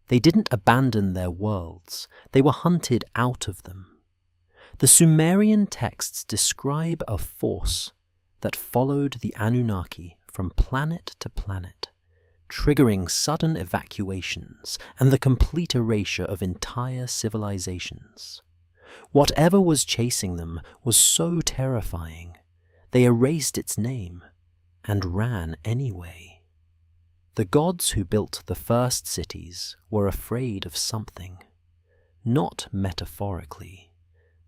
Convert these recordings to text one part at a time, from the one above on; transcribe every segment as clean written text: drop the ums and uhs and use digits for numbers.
They didn't abandon their worlds, they were hunted out of them. The Sumerian texts describe a force that followed the Anunnaki from planet to planet, triggering sudden evacuations and the complete erasure of entire civilizations. Whatever was chasing them was so terrifying, they erased its name and ran anyway. The gods who built the first cities were afraid of something, not metaphorically.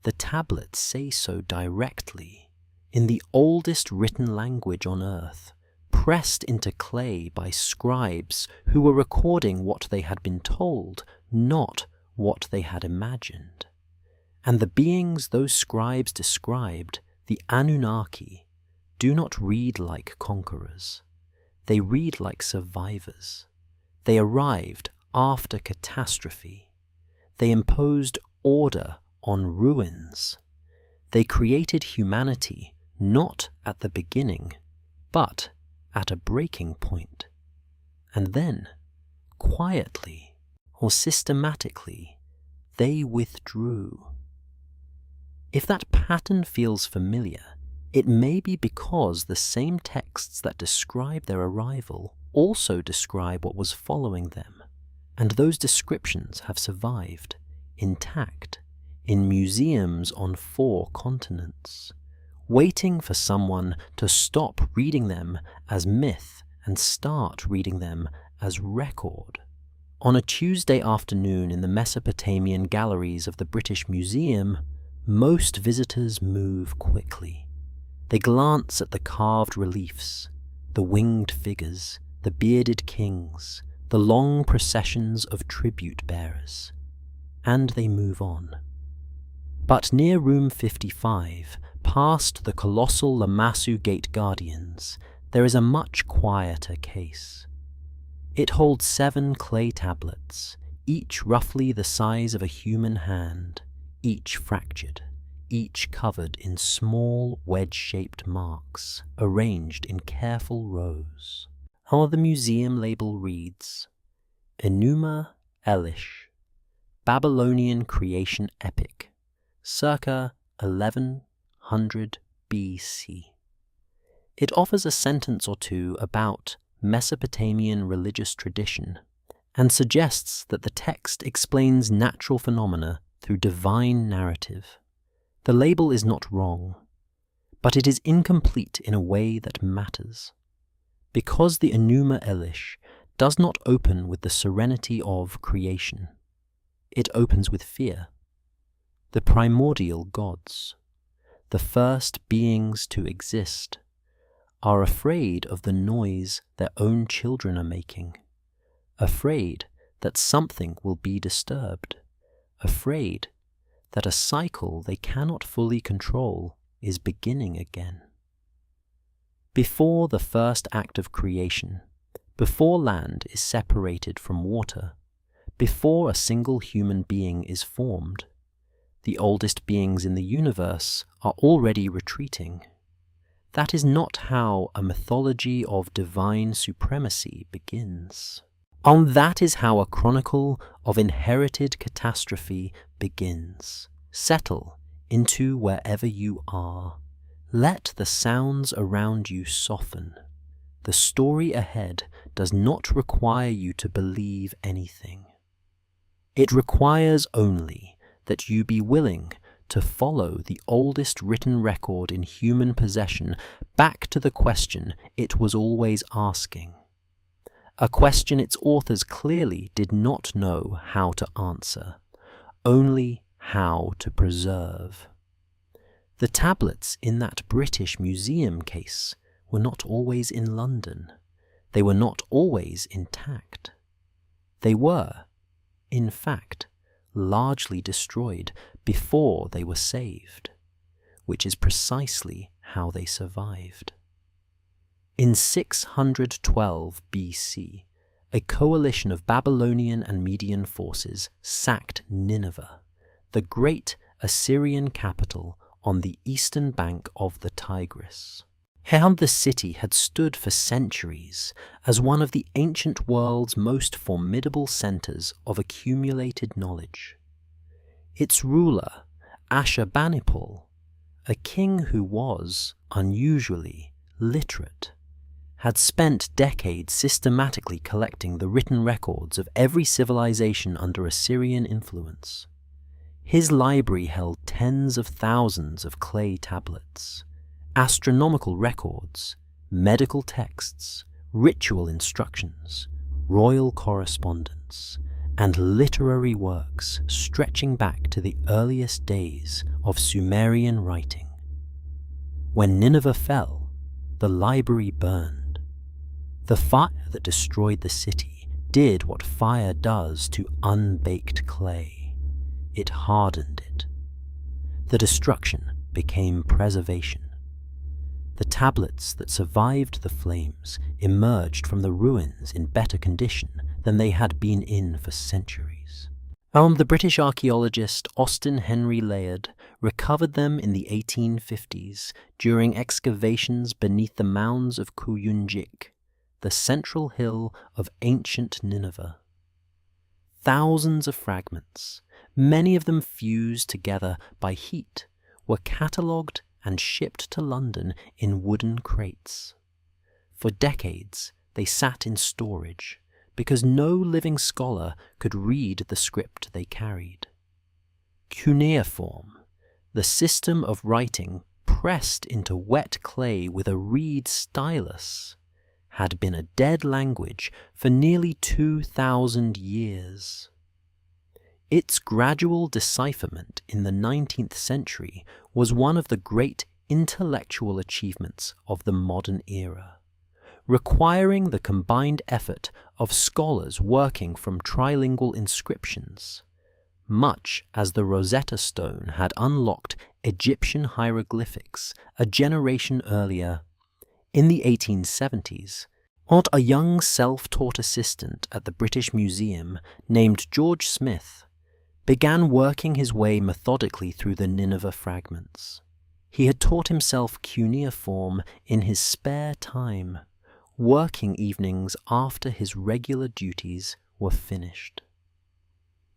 The tablets say so directly, in the oldest written language on earth, pressed into clay by scribes who were recording what they had been told, not what they had imagined. And the beings those scribes described, the Anunnaki, do not read like conquerors. They read like survivors. They arrived after catastrophe. They imposed order on ruins. They created humanity not at the beginning, but at a breaking point. And then, quietly or systematically, they withdrew. If that pattern feels familiar, it may be because the same texts that describe their arrival also describe what was following them, and those descriptions have survived, intact, in museums on 4 continents, waiting for someone to stop reading them as myth and start reading them as record. On a Tuesday afternoon in the Mesopotamian galleries of the British Museum, most visitors move quickly. They glance at the carved reliefs, the winged figures, the bearded kings, the long processions of tribute bearers, and they move on. But near room 55, past the colossal Lamassu Gate Guardians, there is a much quieter case. It holds 7 clay tablets, each roughly the size of a human hand, each fractured, each covered in small wedge-shaped marks, arranged in careful rows. The museum label reads, Enuma Elish, Babylonian Creation Epic, circa 1100 BC. It offers a sentence or two about Mesopotamian religious tradition, and suggests that the text explains natural phenomena through divine narrative. The label is not wrong, but it is incomplete in a way that matters. Because the Enuma Elish does not open with the serenity of creation. It opens with fear. The primordial gods, the first beings to exist, are afraid of the noise their own children are making, afraid that something will be disturbed, afraid that a cycle they cannot fully control is beginning again. Before the first act of creation, before land is separated from water, before a single human being is formed, the oldest beings in the universe are already retreating. That is not how a mythology of divine supremacy begins. That is how a chronicle of inherited catastrophe begins. Settle into wherever you are. Let the sounds around you soften. The story ahead does not require you to believe anything. It requires only that you be willing to follow the oldest written record in human possession back to the question it was always asking. A question its authors clearly did not know how to answer, only how to preserve. The tablets in that British Museum case were not always in London. They were not always intact. They were, in fact, largely destroyed before they were saved, which is precisely how they survived. In 612 BC, a coalition of Babylonian and Median forces sacked Nineveh, the great Assyrian capital on the eastern bank of the Tigris. How the city had stood for centuries as one of the ancient world's most formidable centers of accumulated knowledge. Its ruler, Ashurbanipal, a king who was, unusually, literate, had spent decades systematically collecting the written records of every civilization under Assyrian influence. His library held tens of thousands of clay tablets, astronomical records, medical texts, ritual instructions, royal correspondence, and literary works stretching back to the earliest days of Sumerian writing. When Nineveh fell, the library burned. The fire that destroyed the city did what fire does to unbaked clay. It hardened it. The destruction became preservation. The tablets that survived the flames emerged from the ruins in better condition than they had been in for centuries. The British archaeologist Austin Henry Layard recovered them in the 1850s during excavations beneath the mounds of Kuyunjik, the central hill of ancient Nineveh. Thousands of fragments, many of them fused together by heat, were catalogued and shipped to London in wooden crates. For decades, they sat in storage because no living scholar could read the script they carried. Cuneiform, the system of writing pressed into wet clay with a reed stylus, had been a dead language for nearly 2,000 years. Its gradual decipherment in the 19th century was one of the great intellectual achievements of the modern era, requiring the combined effort of scholars working from trilingual inscriptions, much as the Rosetta Stone had unlocked Egyptian hieroglyphics a generation earlier. In the 1870s, a young self-taught assistant at the British Museum named George Smith began working his way methodically through the Nineveh fragments. He had taught himself cuneiform in his spare time, working evenings after his regular duties were finished.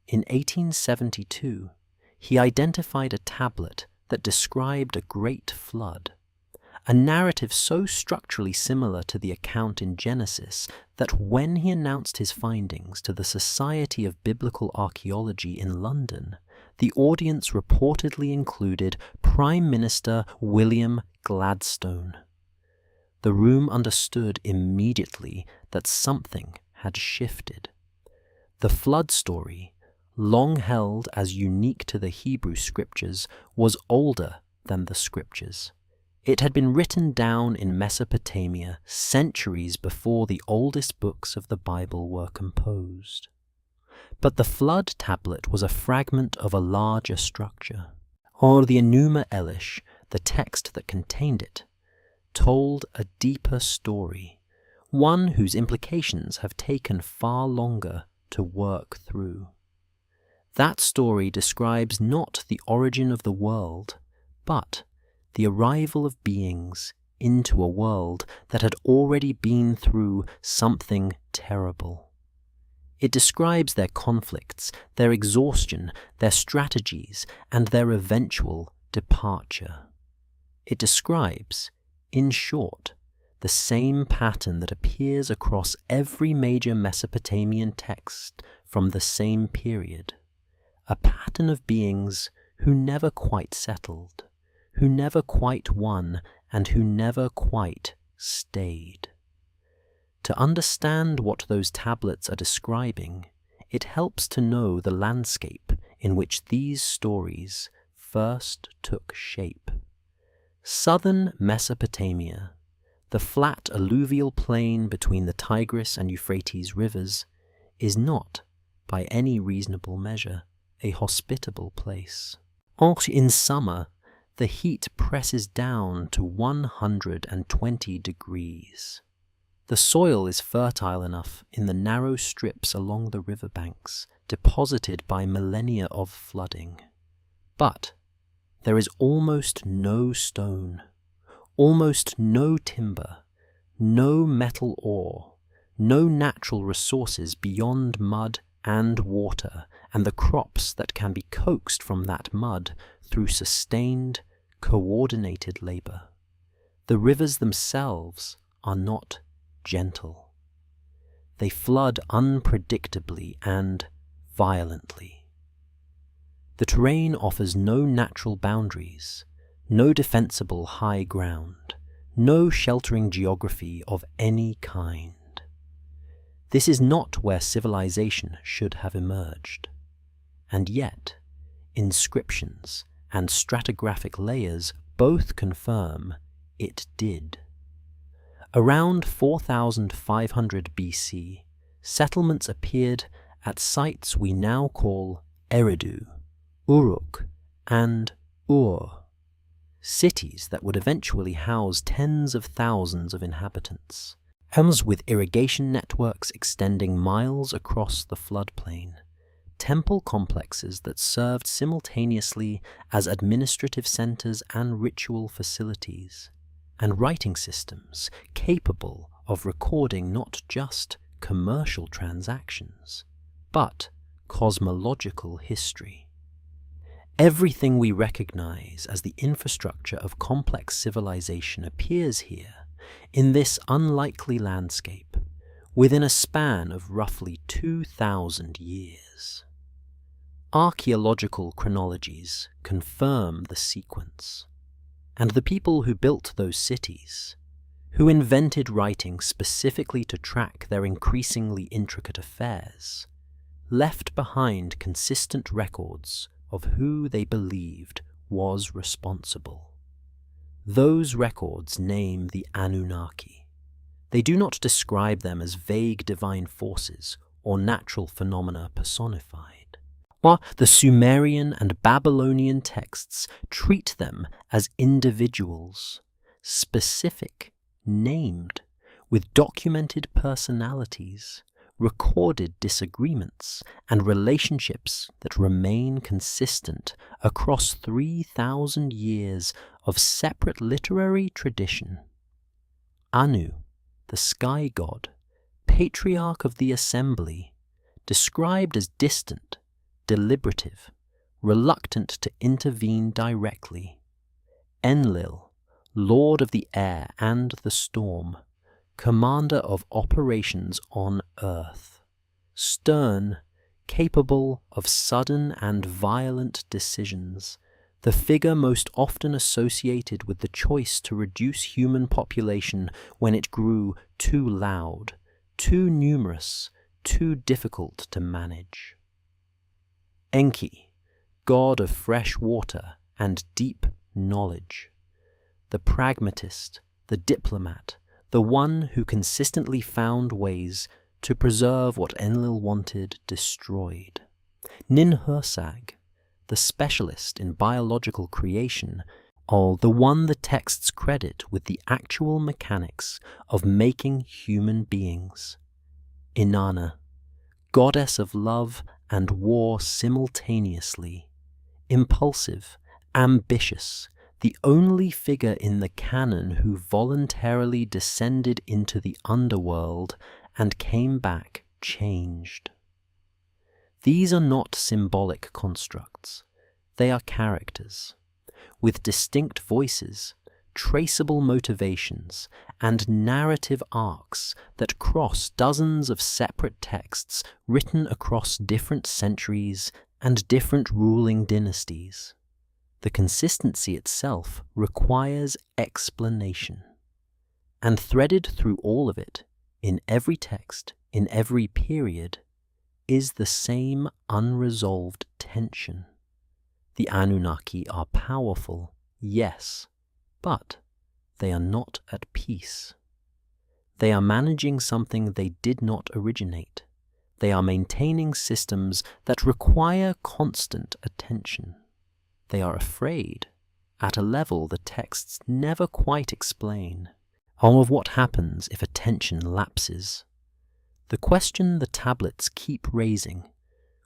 In 1872, he identified a tablet that described a great flood, a narrative so structurally similar to the account in Genesis that when he announced his findings to the Society of Biblical Archaeology in London, the audience reportedly included Prime Minister William Gladstone. The room understood immediately that something had shifted. The flood story, long held as unique to the Hebrew scriptures, was older than the scriptures. It had been written down in Mesopotamia centuries before the oldest books of the Bible were composed. But the flood tablet was a fragment of a larger structure, or the Enuma Elish, the text that contained it, told a deeper story, one whose implications have taken far longer to work through. That story describes not the origin of the world, but the arrival of beings into a world that had already been through something terrible. It describes their conflicts, their exhaustion, their strategies, and their eventual departure. It describes, in short, the same pattern that appears across every major Mesopotamian text from the same period, a pattern of beings who never quite settled, who never quite won, and who never quite stayed. To understand what those tablets are describing, it helps to know the landscape in which these stories first took shape. Southern Mesopotamia, the flat alluvial plain between the Tigris and Euphrates rivers, is not, by any reasonable measure, a hospitable place. In summer, the heat presses down to 120 degrees. The soil is fertile enough in the narrow strips along the riverbanks, deposited by millennia of flooding. But there is almost no stone. almost no timber, no metal ore, no natural resources beyond mud and water, and the crops that can be coaxed from that mud through sustained, coordinated labor. The rivers themselves are not gentle. They flood unpredictably and violently. The terrain offers no natural boundaries, no defensible high ground, no sheltering geography of any kind. This is not where civilization should have emerged. And yet, inscriptions and stratigraphic layers both confirm it did. Around 4500 BC, settlements appeared at sites we now call Eridu, Uruk, and Ur, cities that would eventually house tens of thousands of inhabitants, and with irrigation networks extending miles across the floodplain, temple complexes that served simultaneously as administrative centers and ritual facilities, and writing systems capable of recording not just commercial transactions, but cosmological history. Everything we recognize as the infrastructure of complex civilization appears here, in this unlikely landscape, within a span of roughly 2,000 years. Archaeological chronologies confirm the sequence, and the people who built those cities, who invented writing specifically to track their increasingly intricate affairs, left behind consistent records of who they believed was responsible. Those records name the Anunnaki. They do not describe them as vague divine forces or natural phenomena personified, while the Sumerian and Babylonian texts treat them as individuals, specific, named, with documented personalities, recorded disagreements, and relationships that remain consistent across 3,000 years of separate literary tradition. Anu, the sky god, patriarch of the assembly, described as distant, deliberative, reluctant to intervene directly. Enlil, lord of the air and the storm, commander of operations on Earth, stern, capable of sudden and violent decisions, the figure most often associated with the choice to reduce human population when it grew too loud, too numerous, too difficult to manage. Enki, god of fresh water and deep knowledge, the pragmatist, the diplomat, the one who consistently found ways to preserve what Enlil wanted destroyed. Ninhursag, the specialist in biological creation, or the one the texts credit with the actual mechanics of making human beings. Inanna, goddess of love and war simultaneously, impulsive, ambitious, the only figure in the canon who voluntarily descended into the underworld and came back changed. These are not symbolic constructs. They are characters, with distinct voices, traceable motivations, and narrative arcs that cross dozens of separate texts written across different centuries and different ruling dynasties. The consistency itself requires explanation. And threaded through all of it, in every text, in every period, is the same unresolved tension. The Anunnaki are powerful, yes, but they are not at peace. They are managing something they did not originate. They are maintaining systems that require constant attention. They are afraid, at a level the texts never quite explain, of what happens if attention lapses. The question the tablets keep raising,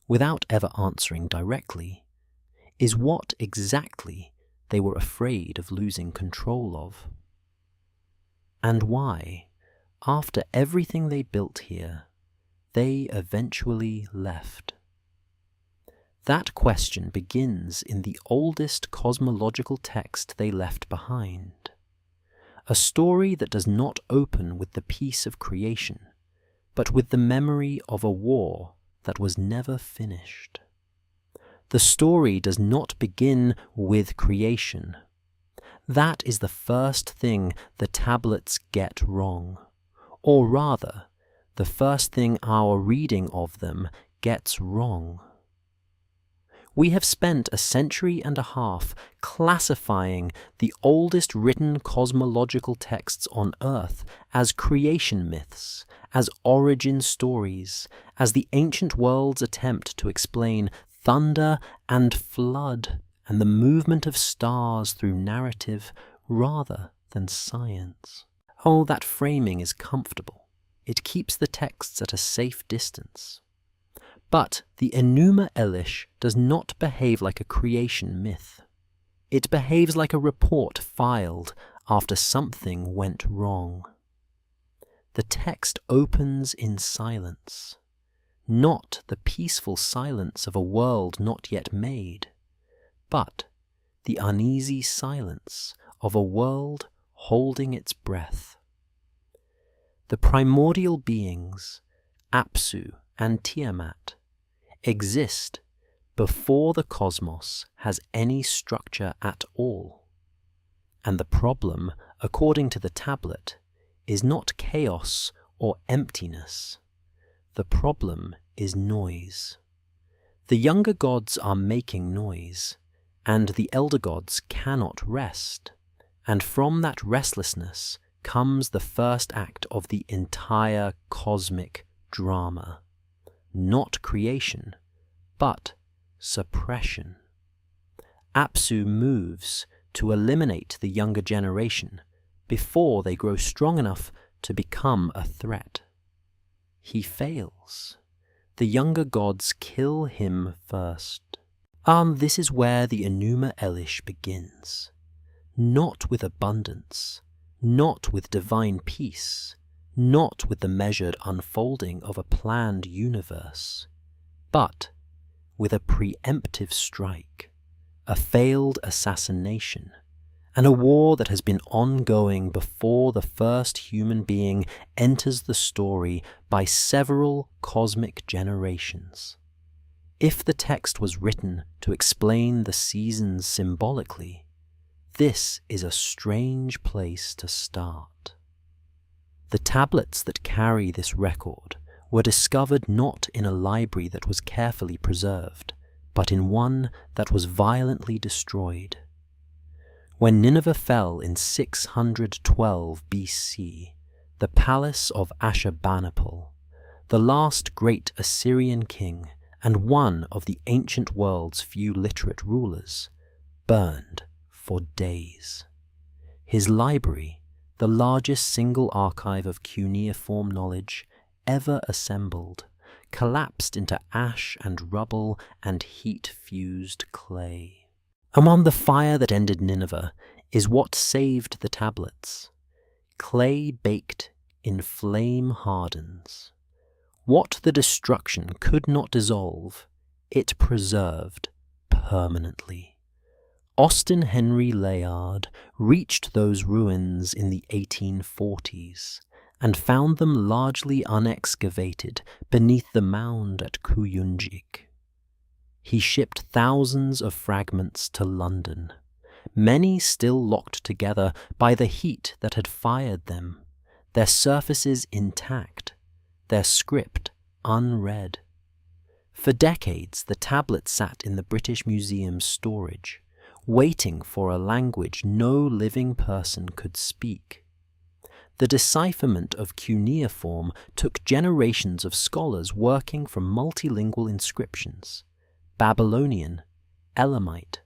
without ever answering directly, is what exactly they were afraid of losing control of. and why, after everything they built here, they eventually left. That question begins in the oldest cosmological text they left behind, a story that does not open with the peace of creation, but with the memory of a war that was never finished. The story does not begin with creation. That is the first thing the tablets get wrong, or rather, the first thing our reading of them gets wrong. We have spent a century and a half classifying the oldest written cosmological texts on Earth as creation myths, as origin stories, as the ancient world's attempt to explain thunder and flood and the movement of stars through narrative rather than science. Oh, that framing is comfortable. It keeps the texts at a safe distance. But the Enuma Elish does not behave like a creation myth. It behaves like a report filed after something went wrong. The text opens in silence, not the peaceful silence of a world not yet made, but the uneasy silence of a world holding its breath. The primordial beings, Apsu and Tiamat, exist before the cosmos has any structure at all. And the problem, according to the tablet, is not chaos or emptiness. The problem is noise. The younger gods are making noise, and the elder gods cannot rest. And from that restlessness comes the first act of the entire cosmic drama. Not creation, but suppression. Apsu moves to eliminate the younger generation before they grow strong enough to become a threat. He fails. The younger gods kill him first. This is where the Enuma Elish begins. Not with abundance, not with divine peace, not with the measured unfolding of a planned universe, but with a preemptive strike, a failed assassination, and a war that has been ongoing before the first human being enters the story by several cosmic generations. If the text was written to explain the seasons symbolically, this is a strange place to start. The tablets that carry this record were discovered not in a library that was carefully preserved, but in one that was violently destroyed. When Nineveh fell in 612 BC, the palace of Ashurbanipal, the last great Assyrian king and one of the ancient world's few literate rulers, burned for days. His library, the largest single archive of cuneiform knowledge ever assembled, collapsed into ash and rubble and heat-fused clay. Among the fire that ended Nineveh is what saved the tablets. Clay baked in flame hardens. What the destruction could not dissolve, it preserved permanently. Austin Henry Layard reached those ruins in the 1840s and found them largely unexcavated beneath the mound at Kuyunjik. He shipped thousands of fragments to London, many still locked together by the heat that had fired them, their surfaces intact, their script unread. For decades, the tablets sat in the British Museum's storage, waiting for a language no living person could speak. The decipherment of cuneiform took generations of scholars working from multilingual inscriptions, Babylonian, Elamite,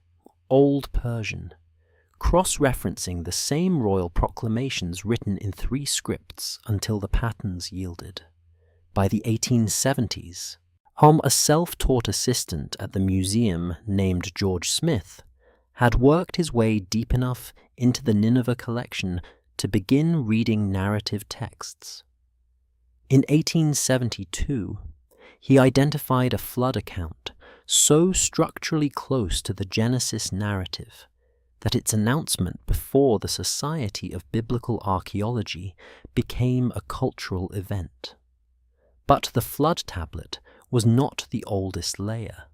Old Persian, cross-referencing the same royal proclamations written in 3 scripts until the patterns yielded. By the 1870s, a self-taught assistant at the museum named George Smith had worked his way deep enough into the Nineveh collection to begin reading narrative texts. In 1872, he identified a flood account so structurally close to the Genesis narrative that its announcement before the Society of Biblical Archaeology became a cultural event. But the flood tablet was not the oldest layer.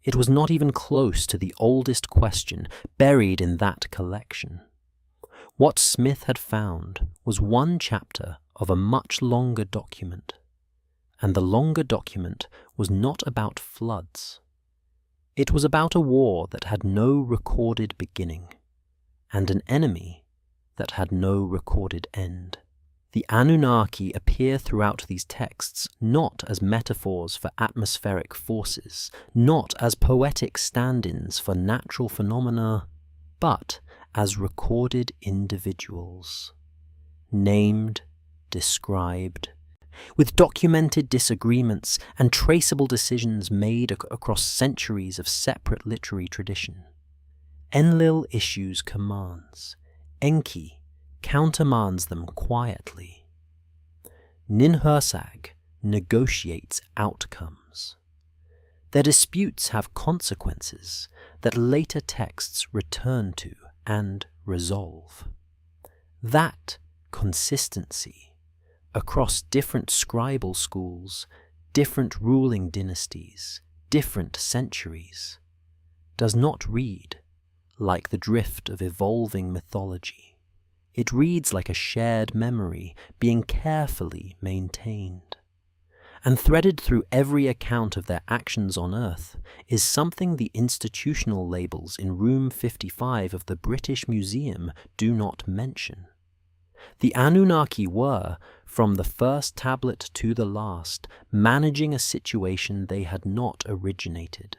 It was not even close to the oldest question buried in that collection. What Smith had found was one chapter of a much longer document, and the longer document was not about floods. It was about a war that had no recorded beginning, and an enemy that had no recorded end. The Anunnaki appear throughout these texts not as metaphors for atmospheric forces, not as poetic stand-ins for natural phenomena, but as recorded individuals, named, described, with documented disagreements and traceable decisions made across centuries of separate literary tradition. Enlil issues commands. Enki countermands them quietly. Ninhursag negotiates outcomes. Their disputes have consequences that later texts return to and resolve. That consistency across different scribal schools, different ruling dynasties, different centuries, does not read like the drift of evolving mythology. It reads like a shared memory being carefully maintained. And threaded through every account of their actions on Earth is something the institutional labels in Room 55 of the British Museum do not mention. The Anunnaki were, from the first tablet to the last, managing a situation they had not originated,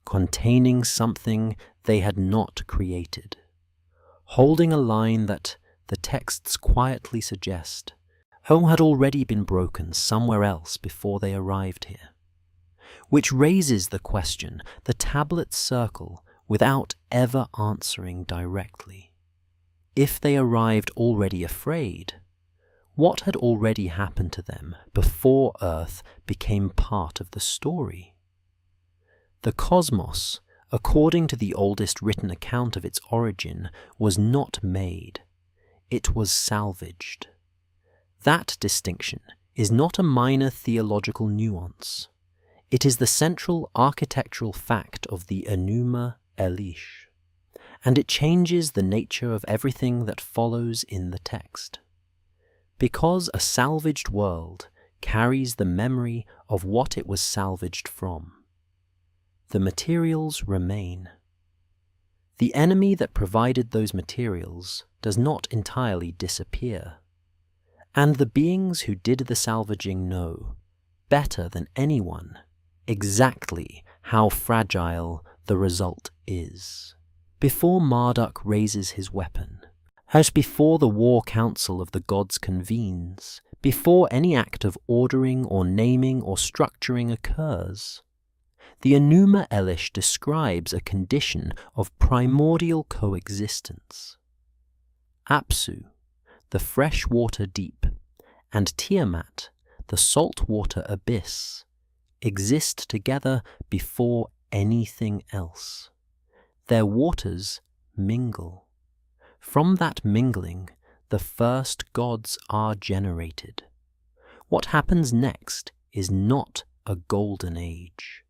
containing something they had not created, holding a line that the texts quietly suggest had already been broken somewhere else before they arrived here. Which raises the question the tablets circle without ever answering directly. If they arrived already afraid, what had already happened to them before Earth became part of the story? The cosmos, according to the oldest written account of its origin, was not made. It was salvaged. That distinction is not a minor theological nuance. It is the central architectural fact of the Enuma Elish, and it changes the nature of everything that follows in the text. Because a salvaged world carries the memory of what it was salvaged from, the materials remain. The enemy that provided those materials does not entirely disappear. And the beings who did the salvaging know, better than anyone, exactly how fragile the result is. Before Marduk raises his weapon, as before the war council of the gods convenes, before any act of ordering or naming or structuring occurs, the Enuma Elish describes a condition of primordial coexistence. Apsu, the freshwater deep, and Tiamat, the saltwater abyss, exist together before anything else. Their waters mingle. From that mingling, the first gods are generated. What happens next is not a golden age.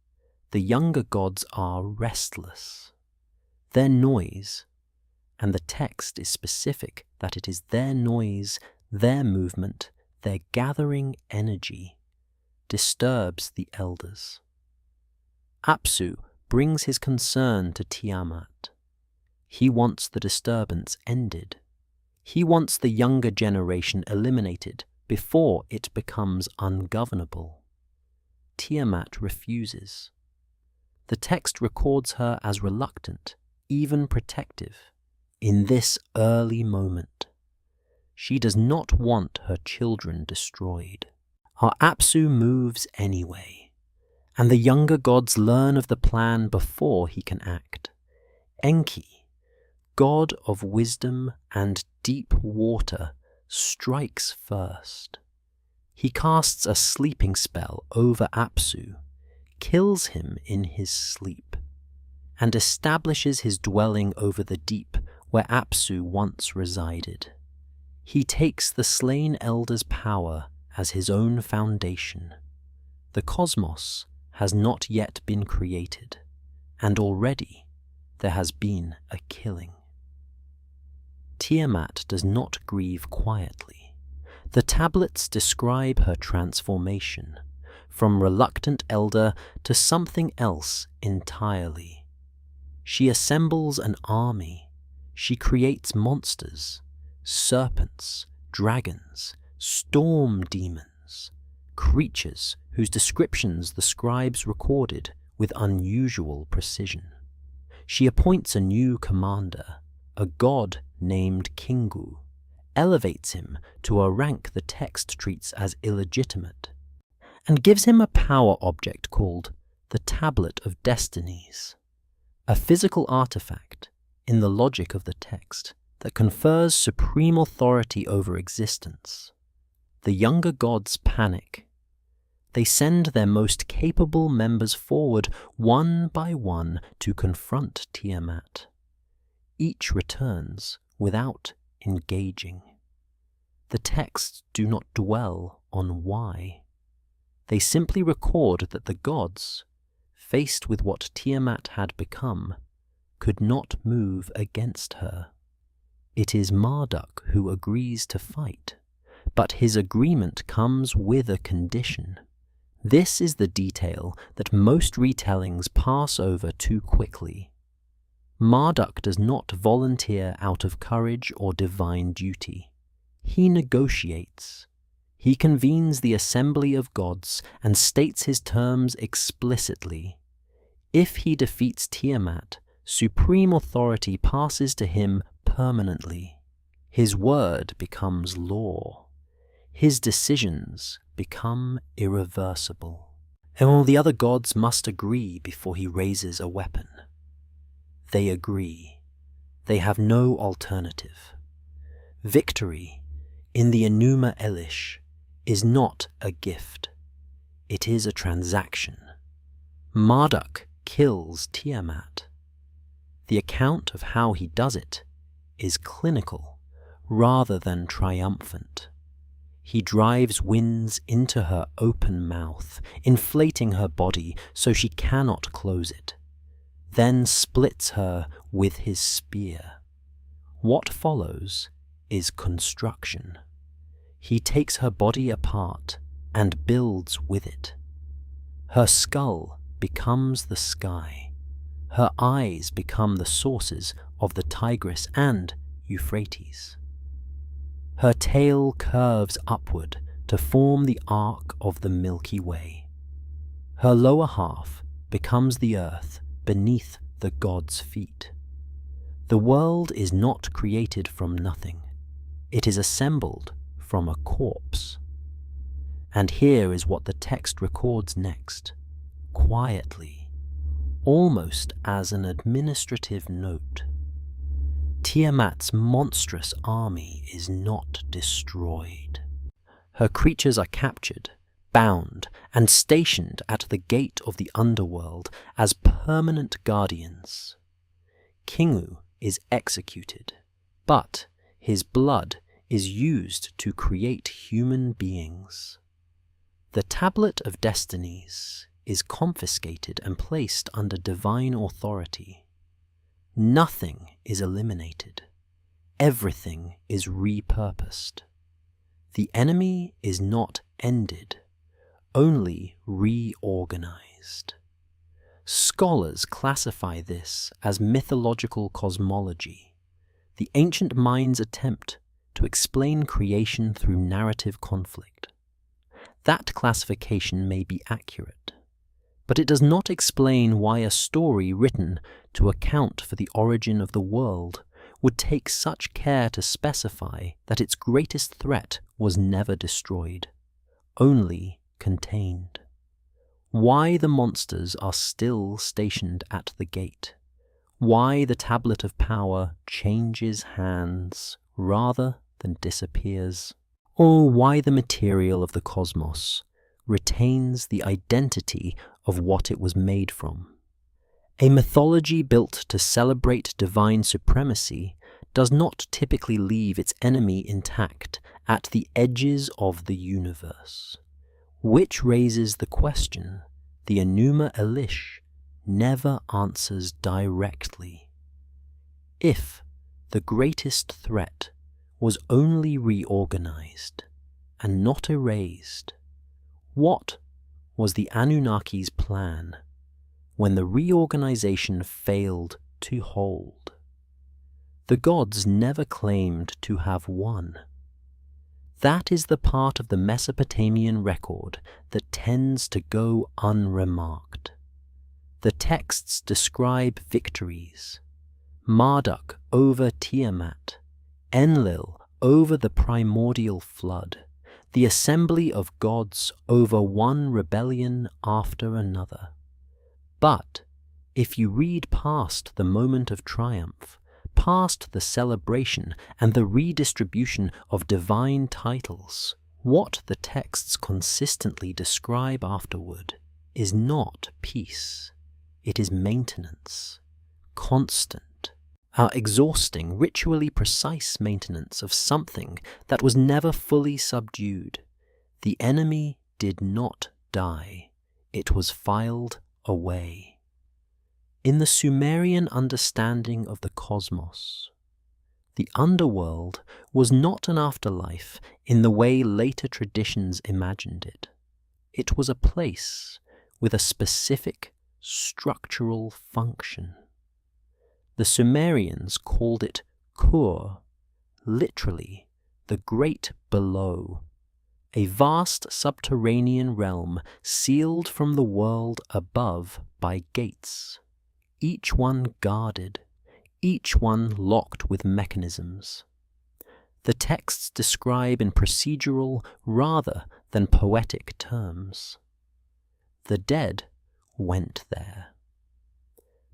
The younger gods are restless. Their noise, and the text is specific that it is their noise, their movement, their gathering energy, disturbs the elders. Apsu brings his concern to Tiamat. He wants the disturbance ended. He wants the younger generation eliminated before it becomes ungovernable. Tiamat refuses. The text records her as reluctant, even protective, in this early moment. She does not want her children destroyed. Our Apsu moves anyway, and the younger gods learn of the plan before he can act. Enki, god of wisdom and deep water, strikes first. He casts a sleeping spell over Apsu, kills him in his sleep, and establishes his dwelling over the deep where Apsu once resided. He takes the slain elder's power as his own foundation. The cosmos has not yet been created, and already there has been a killing. Tiamat does not grieve quietly. The tablets describe her transformation, from reluctant elder to something else entirely. She assembles an army. She creates monsters, serpents, dragons, storm demons, creatures whose descriptions the scribes recorded with unusual precision. She appoints a new commander, a god named Kingu, elevates him to a rank the text treats as illegitimate, and gives him a power object called the Tablet of Destinies, a physical artifact in the logic of the text that confers supreme authority over existence. The younger gods panic. They send their most capable members forward one by one to confront Tiamat. Each returns without engaging. The texts do not dwell on why. They simply record that the gods, faced with what Tiamat had become, could not move against her. It is Marduk who agrees to fight, but his agreement comes with a condition. This is the detail that most retellings pass over too quickly. Marduk does not volunteer out of courage or divine duty. He negotiates. He convenes the assembly of gods and states his terms explicitly. If he defeats Tiamat, supreme authority passes to him permanently. His word becomes law. His decisions become irreversible. And all the other gods must agree before he raises a weapon. They agree. They have no alternative. Victory in the Enuma Elish is not a gift. It is a transaction. Marduk kills Tiamat. The account of how he does it is clinical rather than triumphant. He drives winds into her open mouth, inflating her body so she cannot close it, then splits her with his spear. What follows is construction. He takes her body apart and builds with it. Her skull becomes the sky. Her eyes become the sources of the Tigris and Euphrates. Her tail curves upward to form the arc of the Milky Way. Her lower half becomes the earth beneath the gods' feet. The world is not created from nothing. It is assembled from a corpse. And here is what the text records next, quietly, almost as an administrative note. Tiamat's monstrous army is not destroyed. Her creatures are captured, bound, and stationed at the gate of the underworld as permanent guardians. Kingu is executed, but his blood is used to create human beings. The Tablet of Destinies is confiscated and placed under divine authority. Nothing is eliminated. Everything is repurposed. The enemy is not ended, only reorganized. Scholars classify this as mythological cosmology, the ancient mind's attempt to explain creation through narrative conflict. That classification may be accurate, but it does not explain why a story written to account for the origin of the world would take such care to specify that its greatest threat was never destroyed, only contained. Why the monsters are still stationed at the gate. why the tablet of power changes hands rather than disappears, or why the material of the cosmos retains the identity of what it was made from. A mythology built to celebrate divine supremacy does not typically leave its enemy intact at the edges of the universe, which raises the question the Enuma Elish never answers directly. If the greatest threat was only reorganized and not erased, what was the Anunnaki's plan when the reorganization failed to hold? The gods never claimed to have won. That is the part of the Mesopotamian record that tends to go unremarked. The texts describe victories: Marduk over Tiamat, Enlil over the primordial flood, the assembly of gods over one rebellion after another. But if you read past the moment of triumph, past the celebration and the redistribution of divine titles, what the texts consistently describe afterward is not peace. It is maintenance, constant, our exhausting, ritually precise maintenance of something that was never fully subdued. The enemy did not die. It was filed away. In the Sumerian understanding of the cosmos, the underworld was not an afterlife in the way later traditions imagined it. It was a place with a specific structural function. The Sumerians called it Kur, literally the great below, a vast subterranean realm sealed from the world above by gates, each one guarded, each one locked with mechanisms. The texts describe in procedural rather than poetic terms. The dead went there.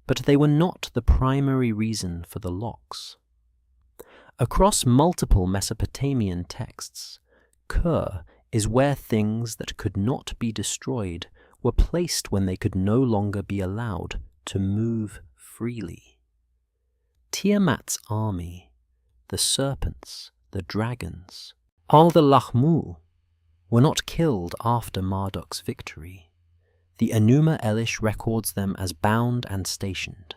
But they were not the primary reason for the locks. Across multiple Mesopotamian texts, Kur is where things that could not be destroyed were placed when they could no longer be allowed to move freely. Tiamat's army, the serpents, the dragons, all the Lahmu, were not killed after Marduk's victory. The Enuma Elish records them as bound and stationed.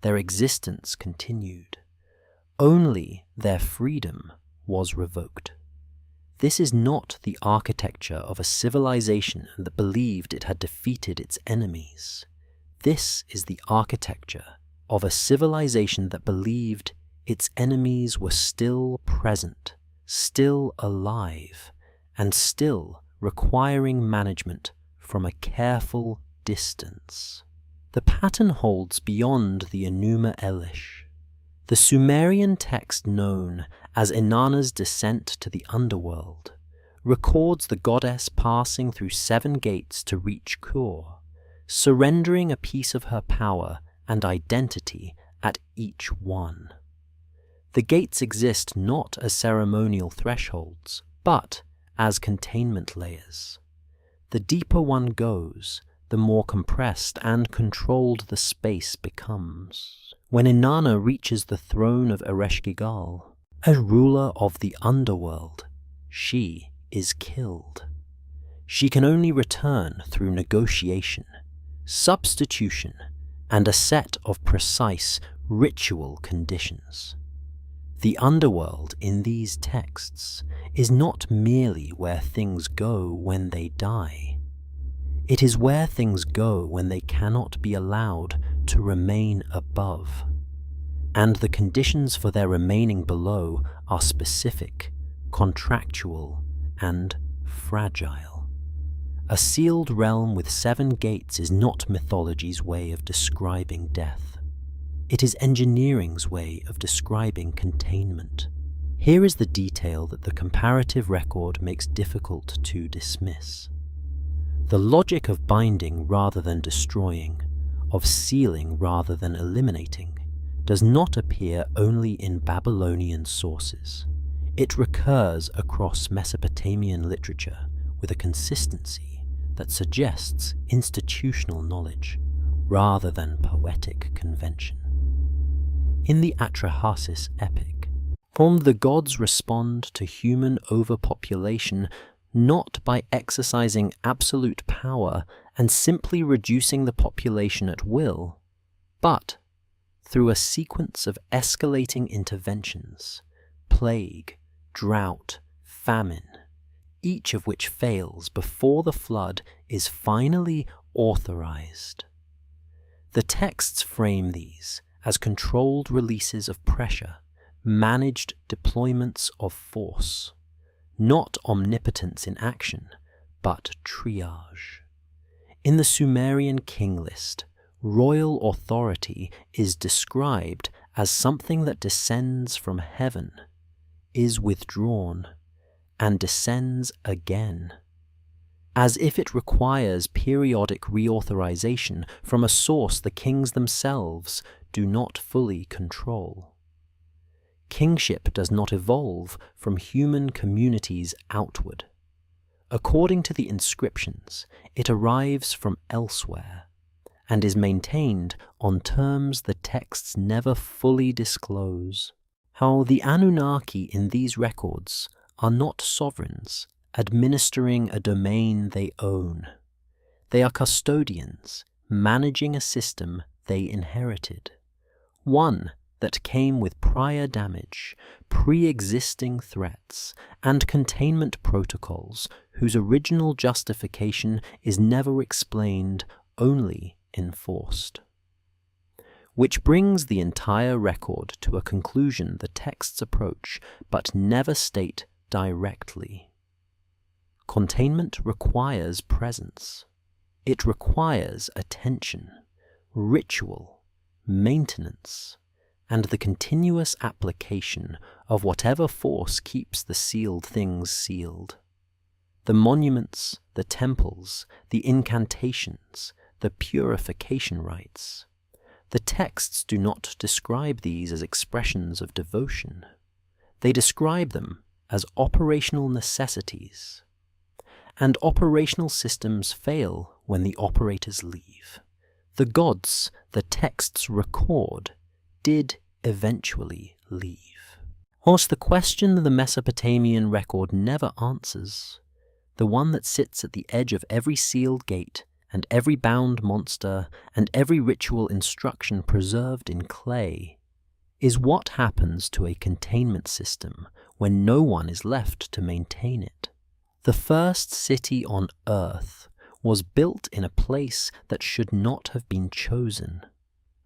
Their existence continued. Only their freedom was revoked. This is not the architecture of a civilization that believed it had defeated its enemies. This is the architecture of a civilization that believed its enemies were still present, still alive, and still requiring management from a careful distance. The pattern holds beyond the Enuma Elish. The Sumerian text known as Inanna's descent to the underworld records the goddess passing through 7 gates to reach Kur, surrendering a piece of her power and identity at each one. The gates exist not as ceremonial thresholds, but as containment layers. The deeper one goes, the more compressed and controlled the space becomes. When Inanna reaches the throne of Ereshkigal, as ruler of the underworld, she is killed. She can only return through negotiation, substitution, and a set of precise ritual conditions. The underworld in these texts is not merely where things go when they die. It is where things go when they cannot be allowed to remain above. And the conditions for their remaining below are specific, contractual, and fragile. A sealed realm with 7 gates is not mythology's way of describing death. It is engineering's way of describing containment. Here is the detail that the comparative record makes difficult to dismiss. The logic of binding rather than destroying, of sealing rather than eliminating, does not appear only in Babylonian sources. It recurs across Mesopotamian literature with a consistency that suggests institutional knowledge rather than poetic convention. In the Atrahasis epic, the gods respond to human overpopulation not by exercising absolute power and simply reducing the population at will, but through a sequence of escalating interventions, plague, drought, famine, each of which fails before the flood is finally authorized. The texts frame these as controlled releases of pressure, managed deployments of force, not omnipotence in action, but triage. In the Sumerian king list, royal authority is described as something that descends from heaven, is withdrawn, and descends again, as if it requires periodic reauthorization from a source the kings themselves do not fully control. Kingship does not evolve from human communities outward. According to the inscriptions, it arrives from elsewhere, and is maintained on terms the texts never fully disclose. How the Anunnaki in these records are not sovereigns, administering a domain they own. They are custodians, managing a system they inherited, one that came with prior damage, pre-existing threats, and containment protocols whose original justification is never explained, only enforced. Which brings the entire record to a conclusion the texts approach but never state directly. Containment requires presence. It requires attention, ritual, maintenance, and the continuous application of whatever force keeps the sealed things sealed. The monuments, the temples, the incantations, the purification rites. The texts do not describe these as expressions of devotion. They describe them as operational necessities. And operational systems fail when the operators leave. The gods the texts record did eventually leave. Whilst the question the Mesopotamian record never answers, the one that sits at the edge of every sealed gate and every bound monster and every ritual instruction preserved in clay, is what happens to a containment system when no one is left to maintain it. The first city on Earth was built in a place that should not have been chosen,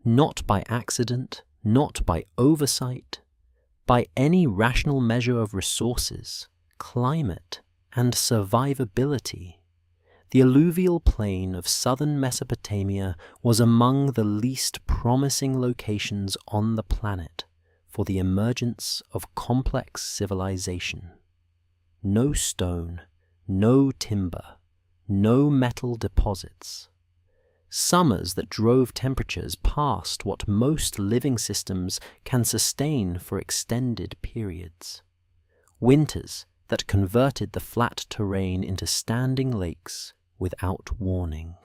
not by accident, not by oversight, by any rational measure of resources, climate, and survivability. The alluvial plain of southern Mesopotamia was among the least promising locations on the planet for the emergence of complex civilization. No stone, no timber, no metal deposits. Summers that drove temperatures past what most living systems can sustain for extended periods. Winters that converted the flat terrain into standing lakes without warning.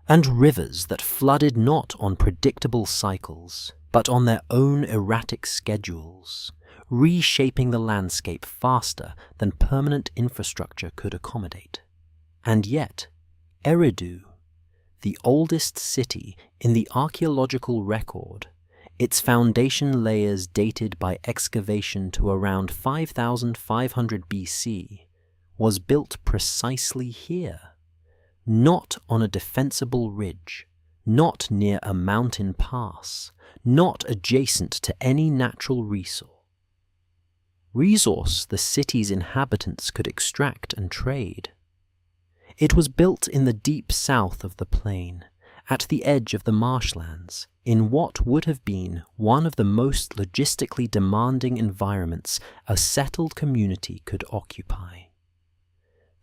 And rivers that flooded not on predictable cycles, but on their own erratic schedules, reshaping the landscape faster than permanent infrastructure could accommodate. And yet, Eridu, the oldest city in the archaeological record, its foundation layers dated by excavation to around 5,500 BC, was built precisely here, not on a defensible ridge, not near a mountain pass, not adjacent to any natural resource the city's inhabitants could extract and trade. It was built in the deep south of the plain, at the edge of the marshlands, in what would have been one of the most logistically demanding environments a settled community could occupy.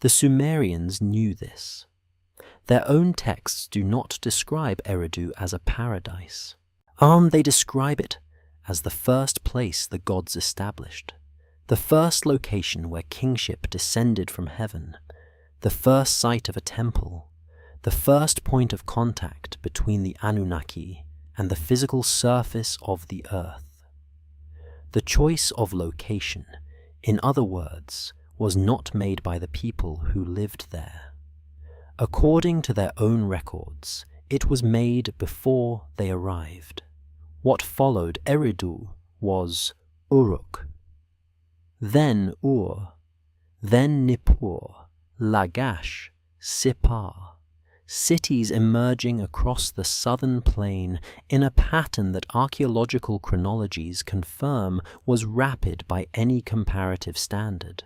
The Sumerians knew this. Their own texts do not describe Eridu as a paradise. They describe it as the first place the gods established, the first location where kingship descended from heaven, the first site of a temple, the first point of contact between the Anunnaki and the physical surface of the earth. The choice of location, in other words, was not made by the people who lived there. According to their own records, it was made before they arrived. What followed Eridu was Uruk, then Ur, then Nippur, Lagash, Sippar, cities emerging across the southern plain in a pattern that archaeological chronologies confirm was rapid by any comparative standard.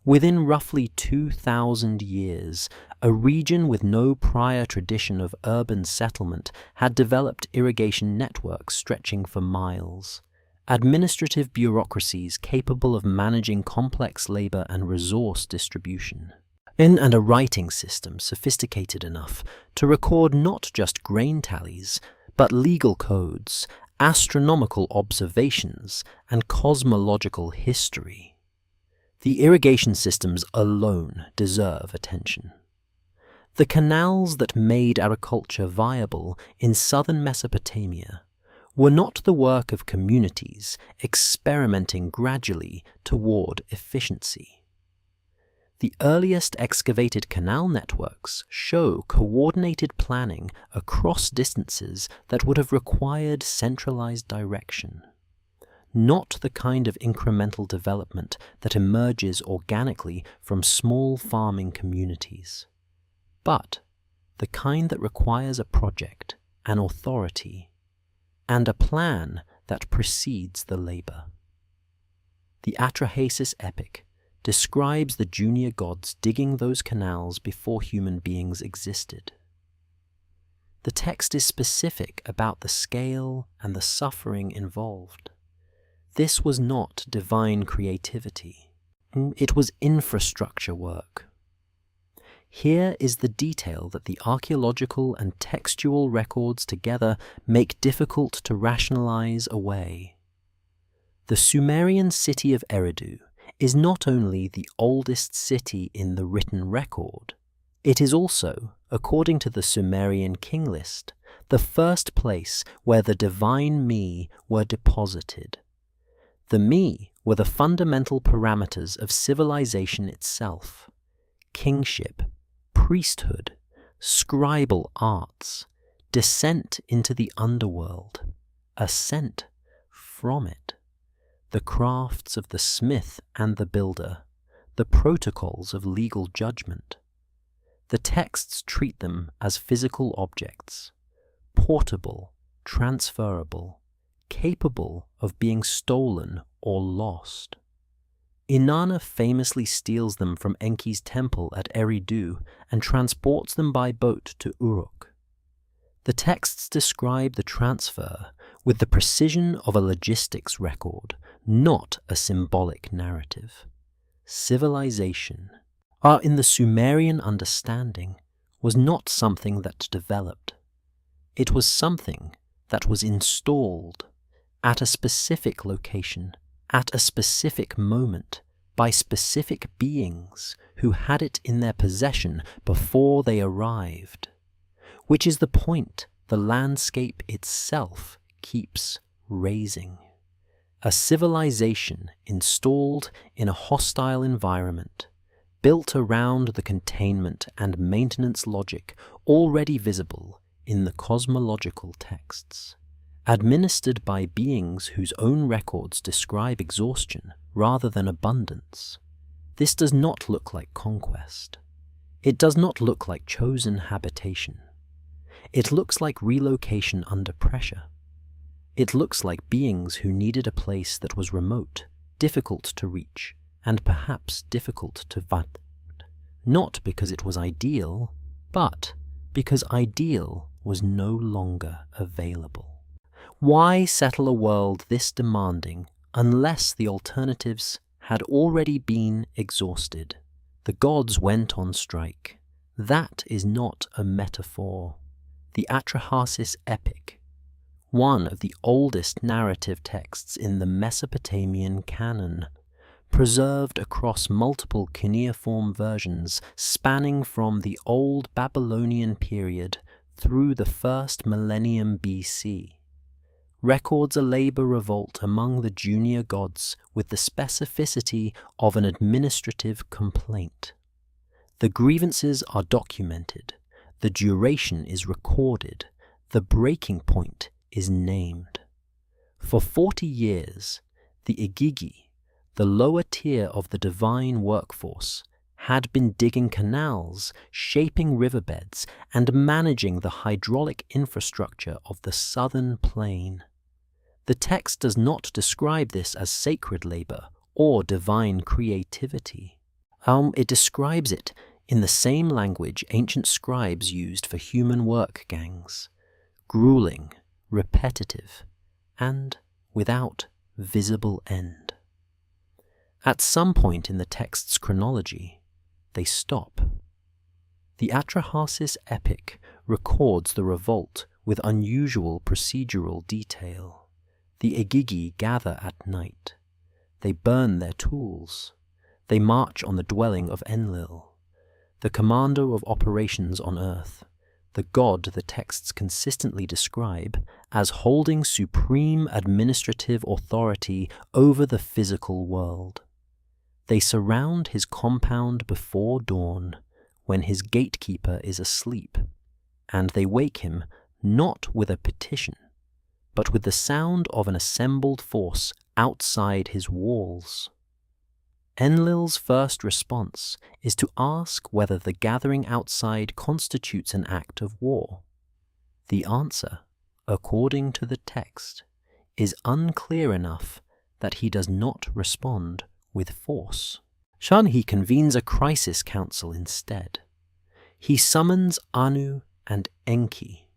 Within roughly 2,000 years, a region with no prior tradition of urban settlement had developed irrigation networks stretching for miles, administrative bureaucracies capable of managing complex labor and resource distribution, and a writing system sophisticated enough to record not just grain tallies, but legal codes, astronomical observations, and cosmological history. The irrigation systems alone deserve attention. The canals that made agriculture viable in southern Mesopotamia were not the work of communities experimenting gradually toward efficiency. The earliest excavated canal networks show coordinated planning across distances that would have required centralized direction. Not the kind of incremental development that emerges organically from small farming communities, but the kind that requires a project, an authority, and a plan that precedes the labor. The Atrahasis epic describes the junior gods digging those canals before human beings existed. The text is specific about the scale and the suffering involved. This was not divine creativity. It was infrastructure work. Here is the detail that the archaeological and textual records together make difficult to rationalize away. The Sumerian city of Eridu is not only the oldest city in the written record, it is also, according to the Sumerian king list, the first place where the divine me were deposited. The me were the fundamental parameters of civilization itself: kingship, priesthood, scribal arts, descent into the underworld, ascent from it, the crafts of the smith and the builder, the protocols of legal judgment. The texts treat them as physical objects, portable, transferable, capable of being stolen or lost. Inanna famously steals them from Enki's temple at Eridu and transports them by boat to Uruk. The texts describe the transfer with the precision of a logistics record, not a symbolic narrative. Civilization, in the Sumerian understanding, was not something that developed. It was something that was installed at a specific location, at a specific moment, by specific beings who had it in their possession before they arrived, which is the point the landscape itself keeps raising. A civilization installed in a hostile environment, built around the containment and maintenance logic already visible in the cosmological texts, administered by beings whose own records describe exhaustion rather than abundance. This does not look like conquest. It does not look like chosen habitation. It looks like relocation under pressure. It looks like beings who needed a place that was remote, difficult to reach, and perhaps difficult to find. Not because it was ideal, but because ideal was no longer available. Why settle a world this demanding unless the alternatives had already been exhausted? The gods went on strike. That is not a metaphor. The Atrahasis epic one of the oldest narrative texts in the Mesopotamian canon, preserved across multiple cuneiform versions spanning from the Old Babylonian period through the first millennium BC. Records a labor revolt among the junior gods with the specificity of an administrative complaint. The grievances are documented, the duration is recorded, the breaking point is named. For 40 years, the Igigi, the lower tier of the divine workforce, had been digging canals, shaping riverbeds, and managing the hydraulic infrastructure of the southern plain. The text does not describe this as sacred labor or divine creativity. It describes it in the same language ancient scribes used for human work gangs: grueling, repetitive, and without visible end. At some point in the text's chronology, they stop. The Atrahasis epic records the revolt with unusual procedural detail. The Igigi gather at night. They burn their tools. They march on the dwelling of Enlil, the commander of operations on Earth, the god the texts consistently describe as holding supreme administrative authority over the physical world. They surround his compound before dawn, when his gatekeeper is asleep, and they wake him not with a petition, but with the sound of an assembled force outside his walls. Enlil's first response is to ask whether the gathering outside constitutes an act of war. The answer, according to the text, is unclear enough that he does not respond with force. Shanhi convenes a crisis council instead. He summons Anu and Enki.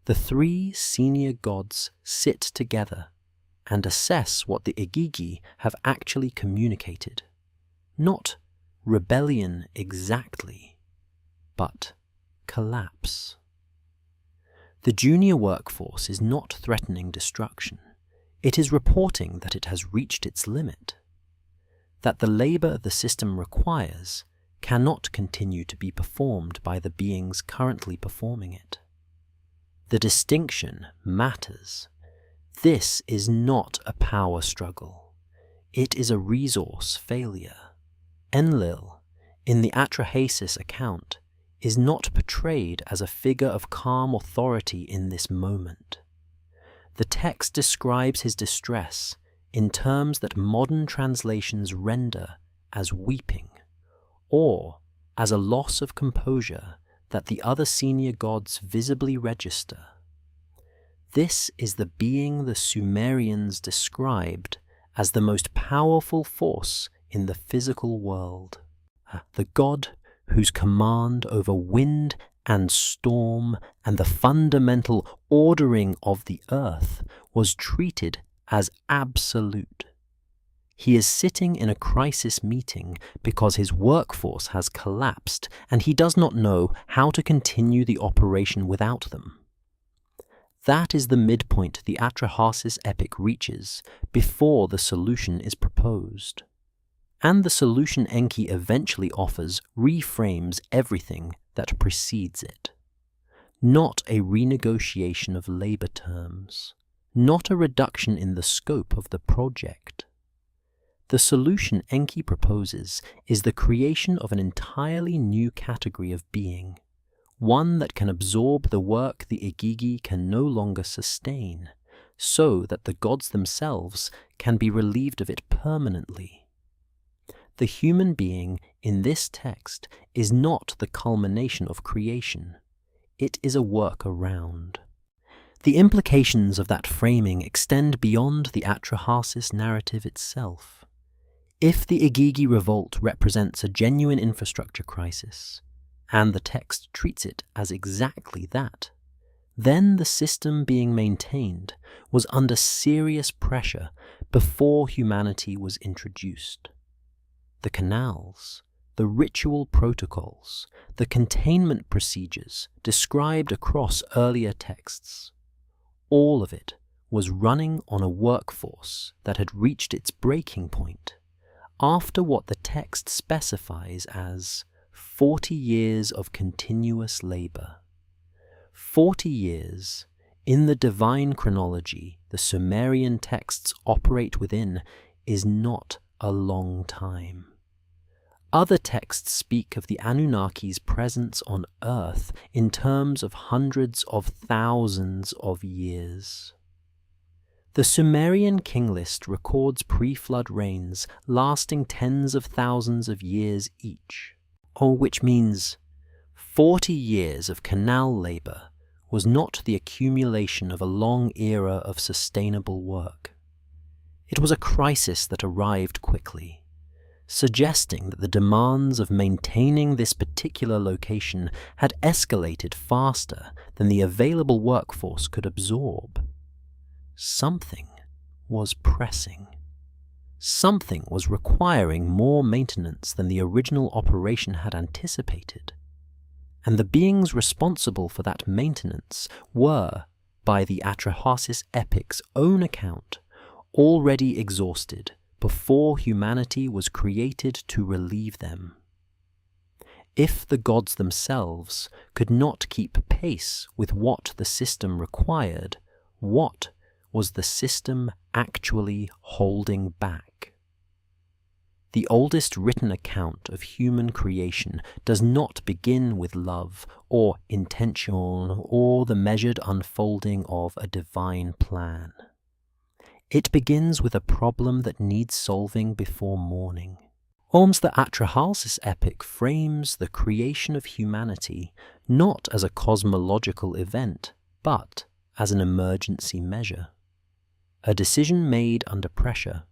The three senior gods sit together and assess what the Igigi have actually communicated. Not rebellion exactly, but collapse. The junior workforce is not threatening destruction. It is reporting that it has reached its limit, that the labor the system requires cannot continue to be performed by the beings currently performing it. The distinction matters. This is not a power struggle. It is a resource failure. Enlil, in the Atrahasis account, is not portrayed as a figure of calm authority in this moment. The text describes his distress in terms that modern translations render as weeping, or as a loss of composure that the other senior gods visibly register. This is the being the Sumerians described as the most powerful force in the physical world, the god whose command over wind and storm and the fundamental ordering of the earth was treated as absolute. He is sitting in a crisis meeting because his workforce has collapsed and he does not know how to continue the operation without them. That is the midpoint the Atrahasis epic reaches before the solution is proposed. And the solution Enki eventually offers reframes everything that precedes it. Not a renegotiation of labor terms, not a reduction in the scope of the project. The solution Enki proposes is the creation of an entirely new category of being, one that can absorb the work the Igigi can no longer sustain, so that the gods themselves can be relieved of it permanently. The human being in this text is not the culmination of creation. It is a work around. The implications of that framing extend beyond the Atrahasis narrative itself. If the Igigi revolt represents a genuine infrastructure crisis, and the text treats it as exactly that, then the system being maintained was under serious pressure before humanity was introduced. The canals, the ritual protocols, the containment procedures described across earlier texts, all of it was running on a workforce that had reached its breaking point after what the text specifies as 40 years of continuous labor. 40 years, in the divine chronology the Sumerian texts operate within, is not a long time. Other texts speak of the Anunnaki's presence on Earth in terms of hundreds of thousands of years. The Sumerian king list records pre-flood rains lasting tens of thousands of years each, which means 40 years of canal labor was not the accumulation of a long era of sustainable work. It was a crisis that arrived quickly, suggesting that the demands of maintaining this particular location had escalated faster than the available workforce could absorb. Something was pressing. Something was requiring more maintenance than the original operation had anticipated. And the beings responsible for that maintenance were, by the Atrahasis epic's own account, already exhausted before humanity was created to relieve them. If the gods themselves could not keep pace with what the system required, what was the system actually holding back? The oldest written account of human creation does not begin with love or intention or the measured unfolding of a divine plan. It begins with a problem that needs solving before morning. The Atrahasis epic frames the creation of humanity not as a cosmological event, but as an emergency measure. A decision made under pressure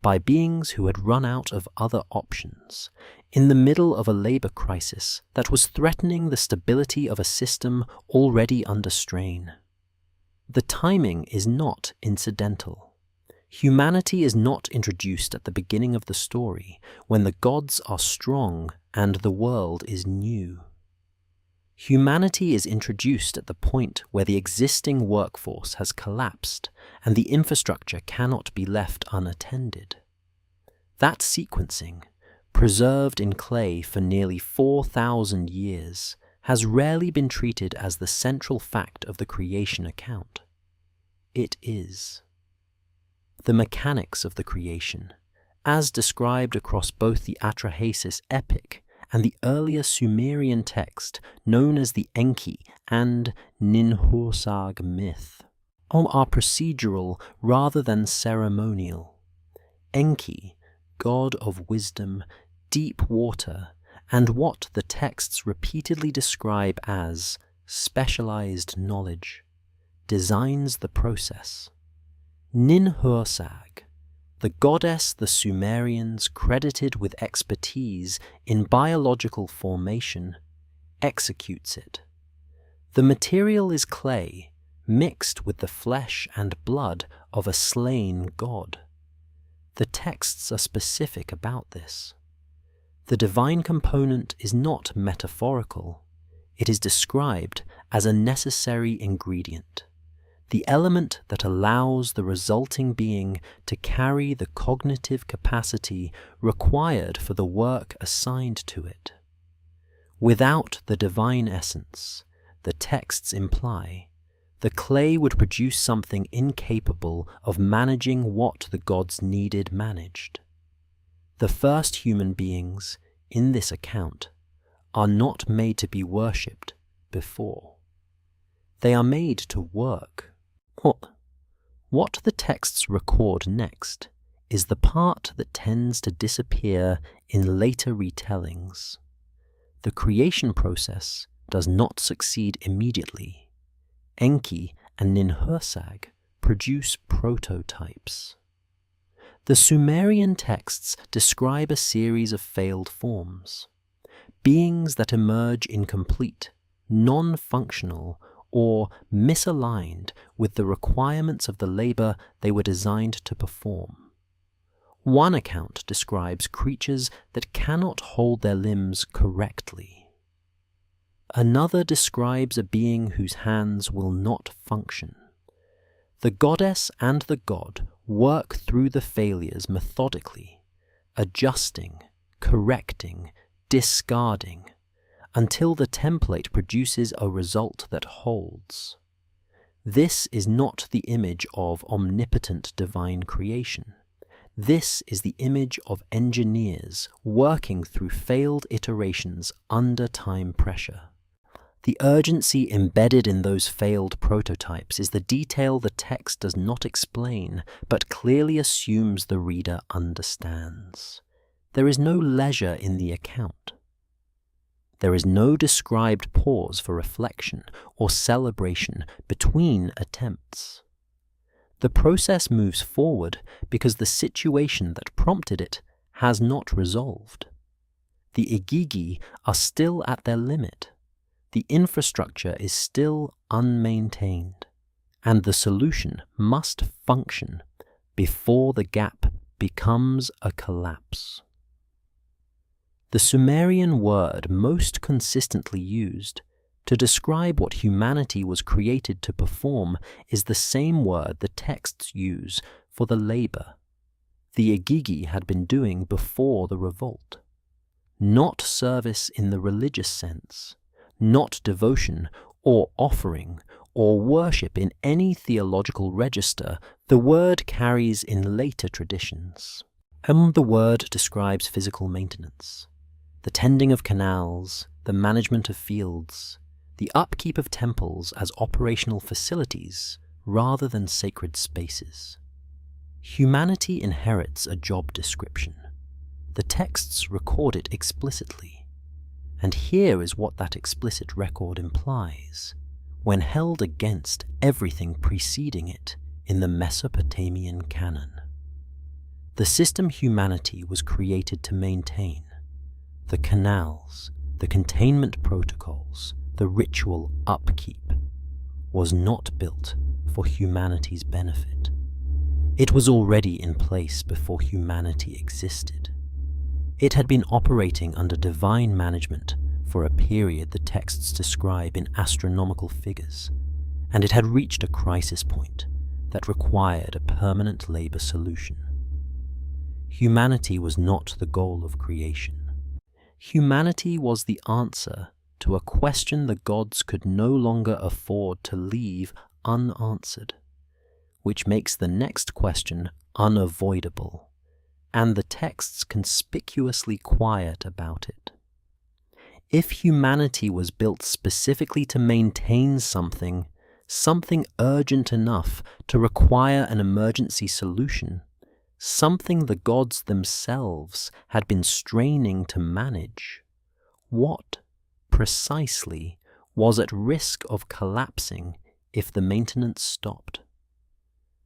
by beings who had run out of other options, in the middle of a labor crisis that was threatening the stability of a system already under strain. The timing is not incidental. Humanity is not introduced at the beginning of the story when the gods are strong and the world is new. Humanity is introduced at the point where the existing workforce has collapsed and the infrastructure cannot be left unattended. That sequencing, preserved in clay for nearly 4,000 years, has rarely been treated as the central fact of the creation account. It is. The mechanics of the creation, as described across both the Atrahasis epic and the earlier Sumerian text known as the Enki and Ninhursag myth, are procedural rather than ceremonial. Enki, god of wisdom, deep water, and what the texts repeatedly describe as specialized knowledge, designs the process. Ninhursag, the goddess the Sumerians credited with expertise in biological formation, executes it. The material is clay, mixed with the flesh and blood of a slain god. The texts are specific about this. The divine component is not metaphorical. It is described as a necessary ingredient, the element that allows the resulting being to carry the cognitive capacity required for the work assigned to it. Without the divine essence, the texts imply, the clay would produce something incapable of managing what the gods needed managed. The first human beings, in this account, are not made to be worshipped before. They are made to work. What the texts record next is the part that tends to disappear in later retellings. The creation process does not succeed immediately. Enki and Ninhursag produce prototypes. The Sumerian texts describe a series of failed forms, beings that emerge incomplete, non-functional, or misaligned with the requirements of the labor they were designed to perform. One account describes creatures that cannot hold their limbs correctly. Another describes a being whose hands will not function. The goddess and the god work through the failures methodically, adjusting, correcting, discarding, until the template produces a result that holds. This is not the image of omnipotent divine creation. This is the image of engineers working through failed iterations under time pressure. The urgency embedded in those failed prototypes is the detail the text does not explain, but clearly assumes the reader understands. There is no leisure in the account. There is no described pause for reflection or celebration between attempts. The process moves forward because the situation that prompted it has not resolved. The igigi are still at their limit. The infrastructure is still unmaintained, and the solution must function before the gap becomes a collapse. The Sumerian word most consistently used to describe what humanity was created to perform is the same word the texts use for the labor the igigi had been doing before the revolt. Not service in the religious sense, not devotion or offering or worship in any theological register the word carries in later traditions. The word describes physical maintenance, the tending of canals, the management of fields, the upkeep of temples as operational facilities rather than sacred spaces. Humanity inherits a job description. The texts record it explicitly. And here is what that explicit record implies, when held against everything preceding it in the Mesopotamian canon. The system humanity was created to maintain, the canals, the containment protocols, the ritual upkeep, was not built for humanity's benefit. It was already in place before humanity existed. It had been operating under divine management for a period the texts describe in astronomical figures, and it had reached a crisis point that required a permanent labor solution. Humanity was not the goal of creation. Humanity was the answer to a question the gods could no longer afford to leave unanswered, which makes the next question unavoidable, and the texts conspicuously quiet about it. If humanity was built specifically to maintain something urgent enough to require an emergency solution, something the gods themselves had been straining to manage, what precisely was at risk of collapsing if the maintenance stopped?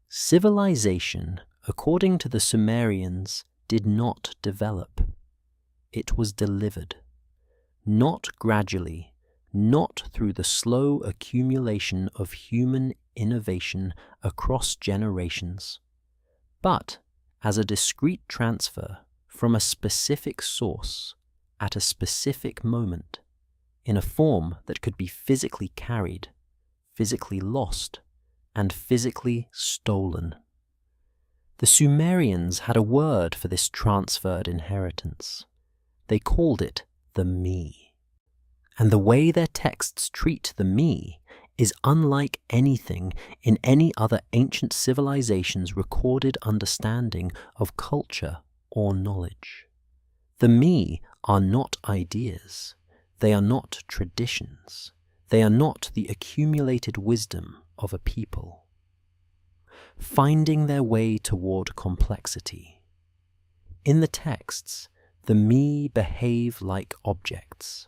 Civilization, according to the Sumerians, did not develop. It was delivered. Not gradually, not through the slow accumulation of human innovation across generations, but as a discrete transfer from a specific source at a specific moment, in a form that could be physically carried, physically lost, and physically stolen. The Sumerians had a word for this transferred inheritance. They called it the me. And the way their texts treat the me is unlike anything in any other ancient civilization's recorded understanding of culture or knowledge. The me are not ideas. They are not traditions. They are not the accumulated wisdom of a people. Finding their way toward complexity. In the texts, the me behave like objects,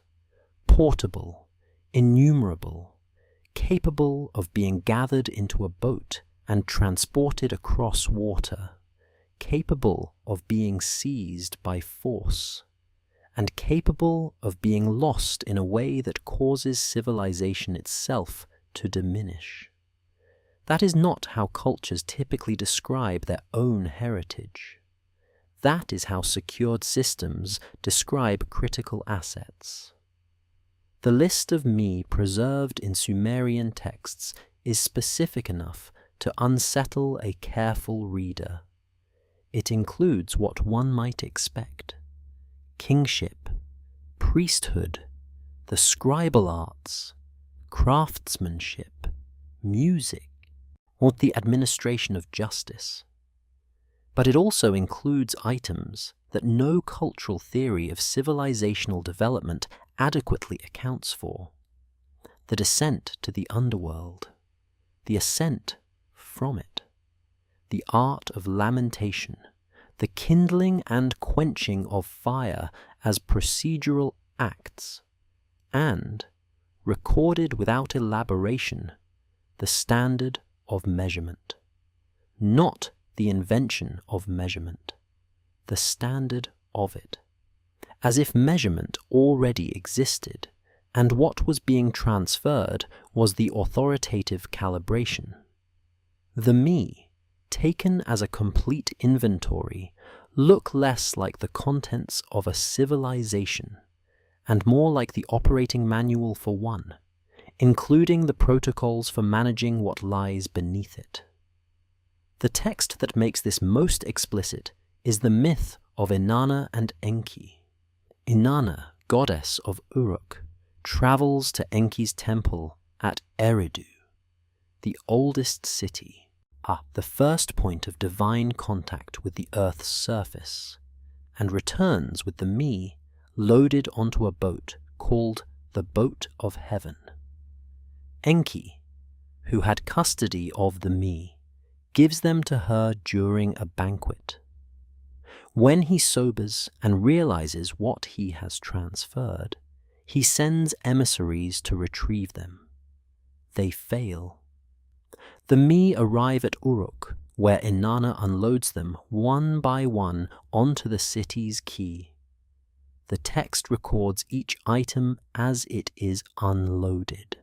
portable, innumerable, capable of being gathered into a boat and transported across water, capable of being seized by force, and capable of being lost in a way that causes civilization itself to diminish. That is not how cultures typically describe their own heritage. That is how secured systems describe critical assets. The list of me preserved in Sumerian texts is specific enough to unsettle a careful reader. It includes what one might expect: kingship, priesthood, the scribal arts, craftsmanship, music, or the administration of justice. But it also includes items that no cultural theory of civilizational development adequately accounts for: the descent to the underworld, the ascent from it, the art of lamentation, the kindling and quenching of fire as procedural acts, and, recorded without elaboration, the standard of measurement. Not the invention of measurement, the standard of it, as if measurement already existed, and what was being transferred was the authoritative calibration. The me, taken as a complete inventory, look less like the contents of a civilization, and more like the operating manual for one, including the protocols for managing what lies beneath it. The text that makes this most explicit is the myth of Inanna and Enki. Inanna, goddess of Uruk, travels to Enki's temple at Eridu, the oldest city, the first point of divine contact with the Earth's surface, and returns with the me loaded onto a boat called the Boat of Heaven. Enki, who had custody of the me, gives them to her during a banquet. When he sobers and realizes what he has transferred, he sends emissaries to retrieve them. They fail. The me arrive at Uruk, where Inanna unloads them one by one onto the city's quay. The text records each item as it is unloaded.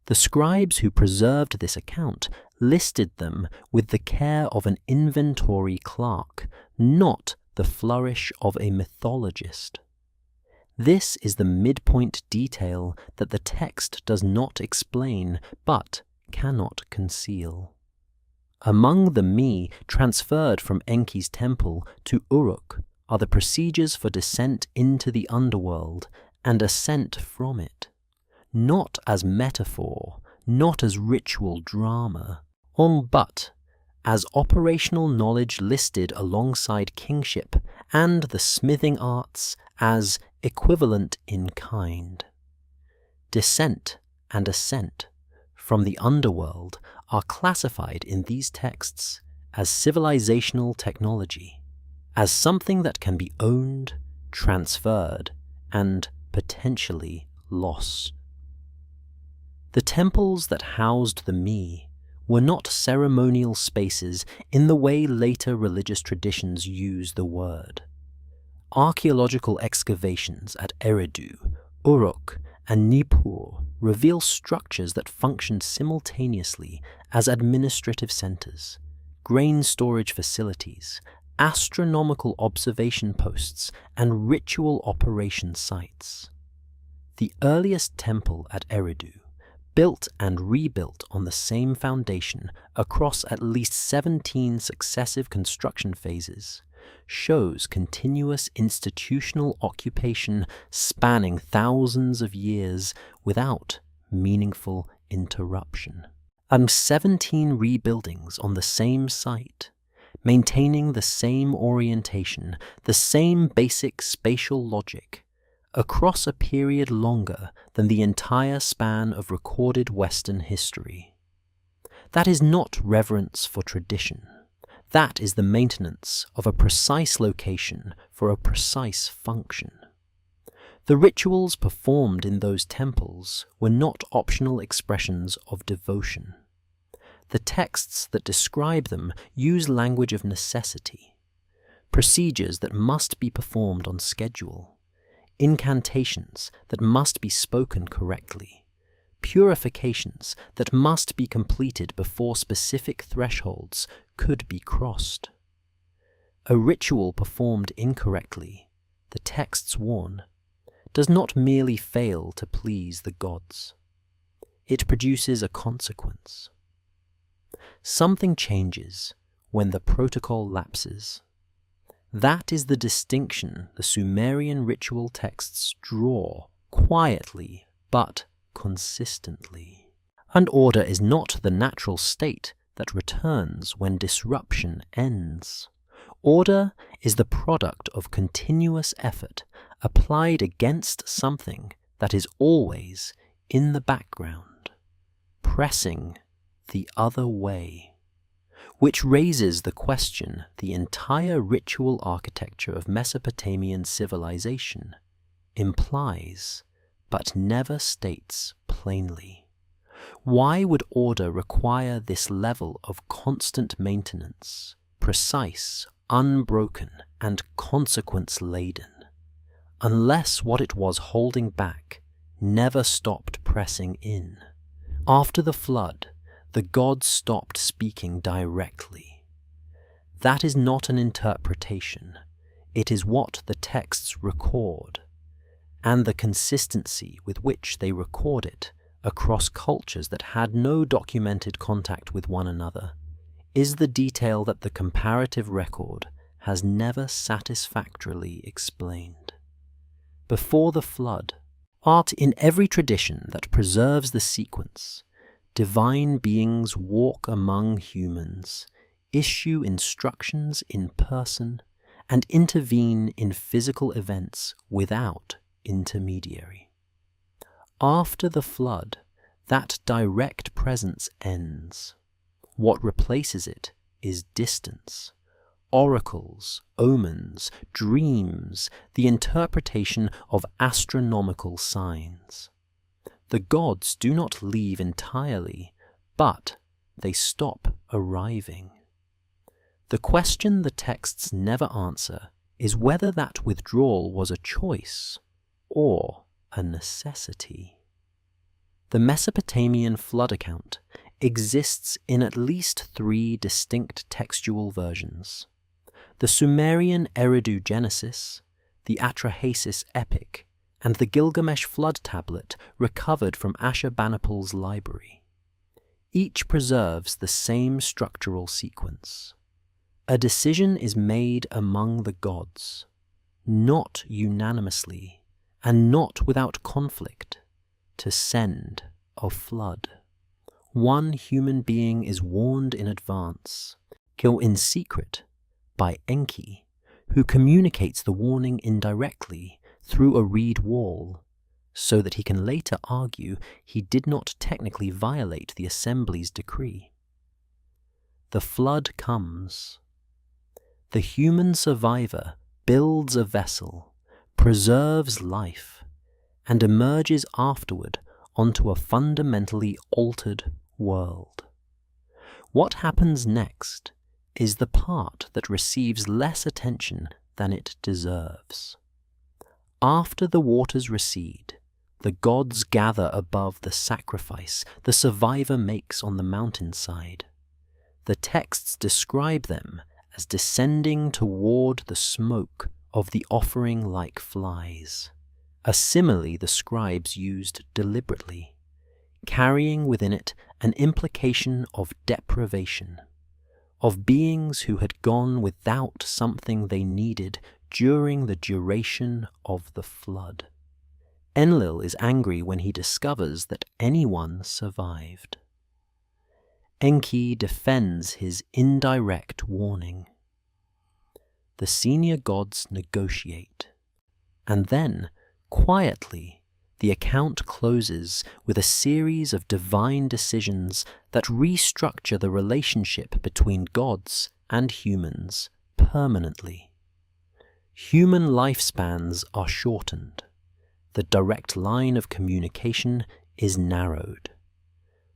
The scribes who preserved this account listed them with the care of an inventory clerk, not the flourish of a mythologist. This is the midpoint detail that the text does not explain, but cannot conceal. Among the me transferred from Enki's temple to Uruk are the procedures for descent into the underworld and ascent from it, not as metaphor, not as ritual drama, but as operational knowledge listed alongside kingship and the smithing arts as equivalent in kind. Descent and ascent from the underworld are classified in these texts as civilizational technology, as something that can be owned, transferred, and potentially lost. The temples that housed the me were not ceremonial spaces in the way later religious traditions use the word. Archaeological excavations at Eridu, Uruk, and Nippur reveal structures that functioned simultaneously as administrative centers, grain storage facilities, astronomical observation posts, and ritual operation sites. The earliest temple at Eridu, built and rebuilt on the same foundation across at least 17 successive construction phases, shows continuous institutional occupation spanning thousands of years without meaningful interruption. 17 rebuildings on the same site, maintaining the same orientation, the same basic spatial logic, across a period longer than the entire span of recorded Western history. That is not reverence for tradition. That is the maintenance of a precise location for a precise function. The rituals performed in those temples were not optional expressions of devotion. The texts that describe them use language of necessity, procedures that must be performed on schedule, incantations that must be spoken correctly, purifications that must be completed before specific thresholds could be crossed. A ritual performed incorrectly, the texts warn, does not merely fail to please the gods. It produces a consequence. Something changes when the protocol lapses. That is the distinction the Sumerian ritual texts draw quietly but consistently. And order is not the natural state that returns when disruption ends. Order is the product of continuous effort applied against something that is always in the background, pressing the other way. Which raises the question the entire ritual architecture of Mesopotamian civilization implies but never states plainly. Why would order require this level of constant maintenance, precise, unbroken, and consequence-laden, unless what it was holding back never stopped pressing in? After the flood, the gods stopped speaking directly. That is not an interpretation. It is what the texts record, and the consistency with which they record it across cultures that had no documented contact with one another is the detail that the comparative record has never satisfactorily explained. Before the flood, art in every tradition that preserves the sequence, divine beings walk among humans, issue instructions in person, and intervene in physical events without intermediary. After the flood, that direct presence ends. What replaces it is distance, oracles, omens, dreams, the interpretation of astronomical signs. The gods do not leave entirely, but they stop arriving. The question the texts never answer is whether that withdrawal was a choice or a necessity. The Mesopotamian flood account exists in at least 3 distinct textual versions: the Sumerian Eridu Genesis, the Atrahasis epic, and the Gilgamesh flood tablet recovered from Ashurbanipal's library. Each preserves the same structural sequence. A decision is made among the gods, not unanimously, and not without conflict, to send a flood. One human being is warned in advance, or in secret, by Enki, who communicates the warning indirectly through a reed wall, so that he can later argue he did not technically violate the assembly's decree. The flood comes. The human survivor builds a vessel, preserves life, and emerges afterward onto a fundamentally altered world. What happens next is the part that receives less attention than it deserves. After the waters recede, the gods gather above the sacrifice the survivor makes on the mountainside. The texts describe them as descending toward the smoke of the offering like flies, a simile the scribes used deliberately, carrying within it an implication of deprivation, of beings who had gone without something they needed during the duration of the flood. Enlil is angry when he discovers that anyone survived. Enki defends his indirect warning. The senior gods negotiate, and then, quietly, the account closes with a series of divine decisions that restructure the relationship between gods and humans permanently. Human lifespans are shortened. The direct line of communication is narrowed.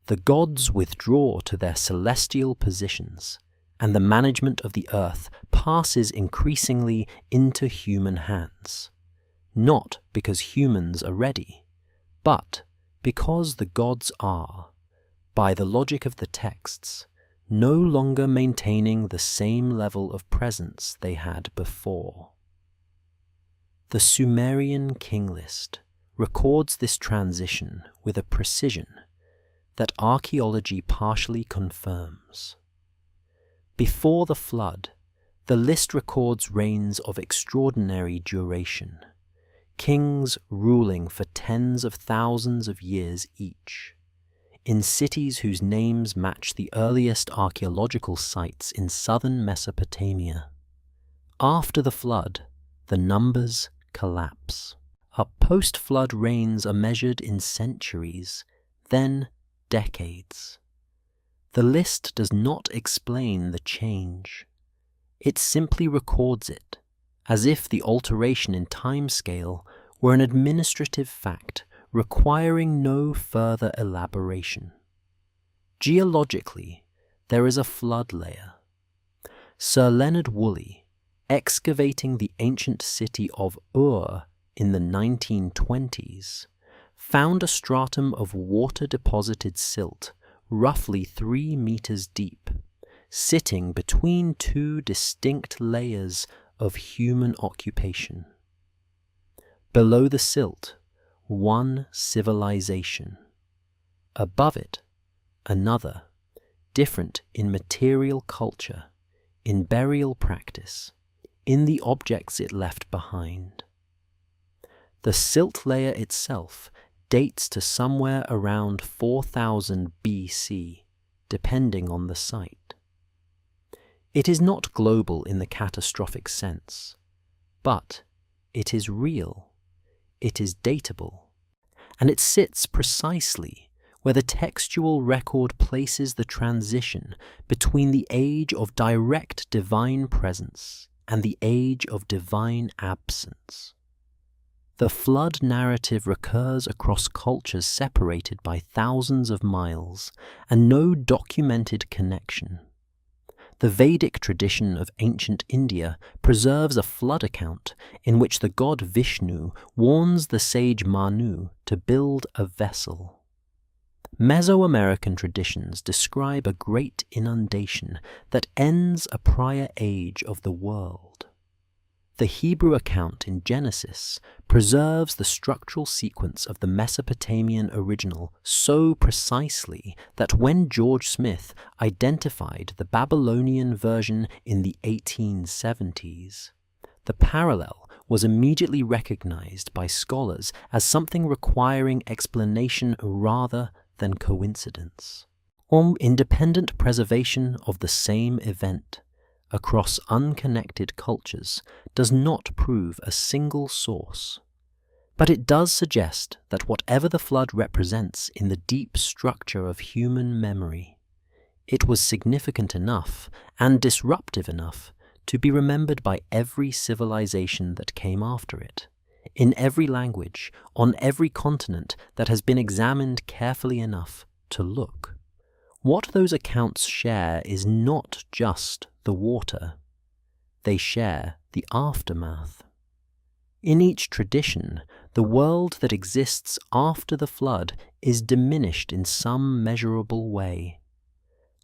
The gods withdraw to their celestial positions, and the management of the earth passes increasingly into human hands, not because humans are ready, but because the gods are, by the logic of the texts, no longer maintaining the same level of presence they had before. The Sumerian king list records this transition with a precision that archaeology partially confirms. Before the flood, the list records reigns of extraordinary duration, kings ruling for tens of thousands of years each, in cities whose names match the earliest archaeological sites in southern Mesopotamia. After the flood, the numbers collapse. Our post-flood reigns are measured in centuries, then decades. The list does not explain the change. It simply records it, as if the alteration in timescale were an administrative fact requiring no further elaboration. Geologically, there is a flood layer. Sir Leonard Woolley, excavating the ancient city of Ur in the 1920s, found a stratum of water-deposited silt roughly 3 meters deep, sitting between two distinct layers of human occupation. Below the silt, one civilization. Above it, another, different in material culture, in burial practice, in the objects it left behind. The silt layer itself dates to somewhere around 4000 BC, depending on the site. It is not global in the catastrophic sense, but it is real, it is datable, and it sits precisely where the textual record places the transition between the age of direct divine presence and the age of divine absence. The flood narrative recurs across cultures separated by thousands of miles and no documented connection. The Vedic tradition of ancient India preserves a flood account in which the god Vishnu warns the sage Manu to build a vessel. Mesoamerican traditions describe a great inundation that ends a prior age of the world. The Hebrew account in Genesis preserves the structural sequence of the Mesopotamian original so precisely that when George Smith identified the Babylonian version in the 1870s, the parallel was immediately recognized by scholars as something requiring explanation rather than coincidence, or independent preservation of the same event across unconnected cultures does not prove a single source, but it does suggest that whatever the flood represents in the deep structure of human memory, it was significant enough and disruptive enough to be remembered by every civilization that came after it, in every language, on every continent that has been examined carefully enough to look. What those accounts share is not just the water. They share the aftermath. In each tradition, the world that exists after the flood is diminished in some measurable way.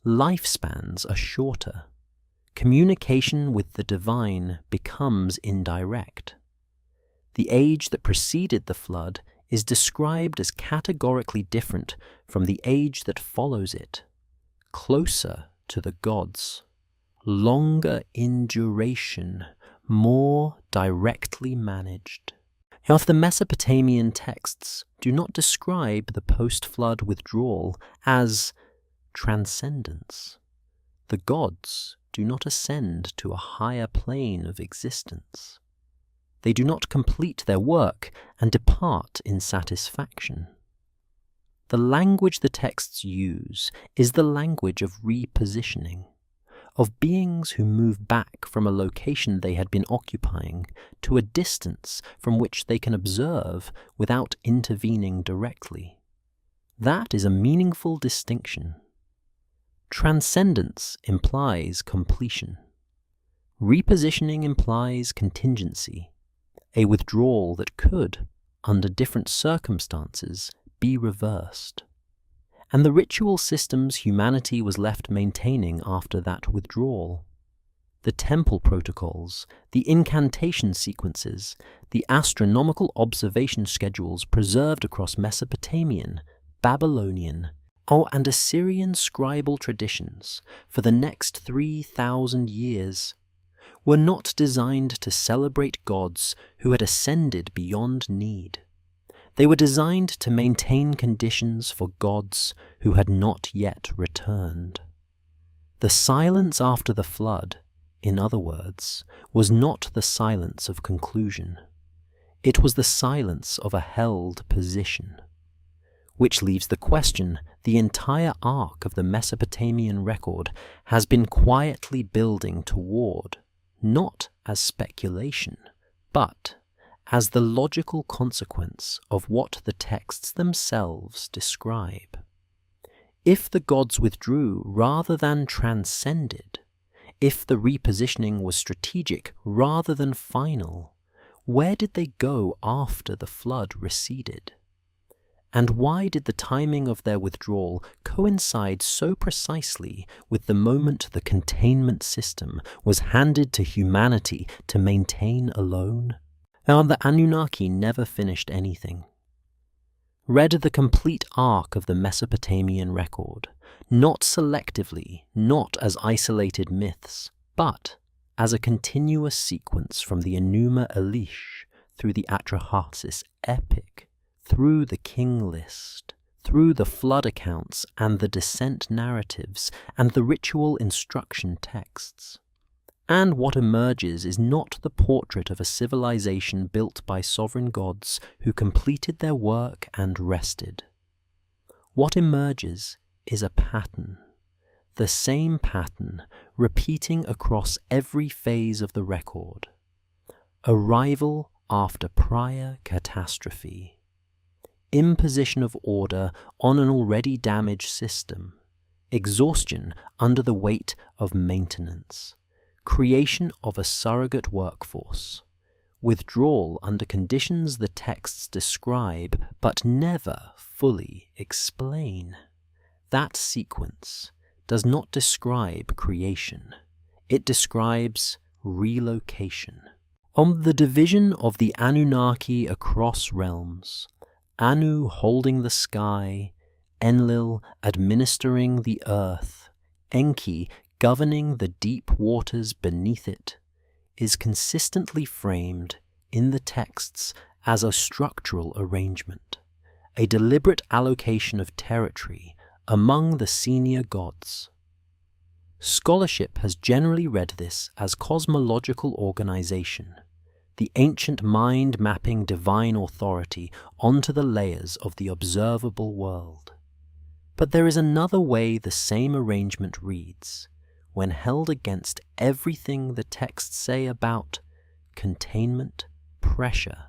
Lifespans are shorter. Communication with the divine becomes indirect. The age that preceded the flood is described as categorically different from the age that follows it, closer to the gods, longer in duration, more directly managed. Now, if the Mesopotamian texts do not describe the post-flood withdrawal as transcendence, the gods do not ascend to a higher plane of existence. They do not complete their work and depart in satisfaction. The language the texts use is the language of repositioning, of beings who move back from a location they had been occupying to a distance from which they can observe without intervening directly. That is a meaningful distinction. Transcendence implies completion. Repositioning implies contingency, a withdrawal that could, under different circumstances, be reversed. And the ritual systems humanity was left maintaining after that withdrawal, the temple protocols, the incantation sequences, the astronomical observation schedules preserved across Mesopotamian, Babylonian, Oh, and Assyrian scribal traditions for the next 3,000 years were not designed to celebrate gods who had ascended beyond need. They were designed to maintain conditions for gods who had not yet returned. The silence after the flood, in other words, was not the silence of conclusion. It was the silence of a held position. Which leaves the question the entire arc of the Mesopotamian record has been quietly building toward, not as speculation, but as the logical consequence of what the texts themselves describe. If the gods withdrew rather than transcended, if the repositioning was strategic rather than final, where did they go after the flood receded? And why did the timing of their withdrawal coincide so precisely with the moment the containment system was handed to humanity to maintain alone? Now, the Anunnaki never finished anything. Read the complete arc of the Mesopotamian record, not selectively, not as isolated myths, but as a continuous sequence from the Enuma Elish through the Atrahasis epic, through the king list, through the flood accounts and the descent narratives and the ritual instruction texts. And what emerges is not the portrait of a civilization built by sovereign gods who completed their work and rested. What emerges is a pattern, the same pattern repeating across every phase of the record. Arrival after prior catastrophe. Imposition of order on an already damaged system. Exhaustion under the weight of maintenance. Creation of a surrogate workforce, withdrawal under conditions the texts describe but never fully explain. That sequence does not describe creation, it describes relocation. On the division of the Anunnaki across realms, Anu holding the sky, Enlil administering the earth, Enki governing the deep waters beneath it, is consistently framed in the texts as a structural arrangement, a deliberate allocation of territory among the senior gods. Scholarship has generally read this as cosmological organization, the ancient mind mapping divine authority onto the layers of the observable world. But there is another way the same arrangement reads, when held against everything the texts say about containment, pressure,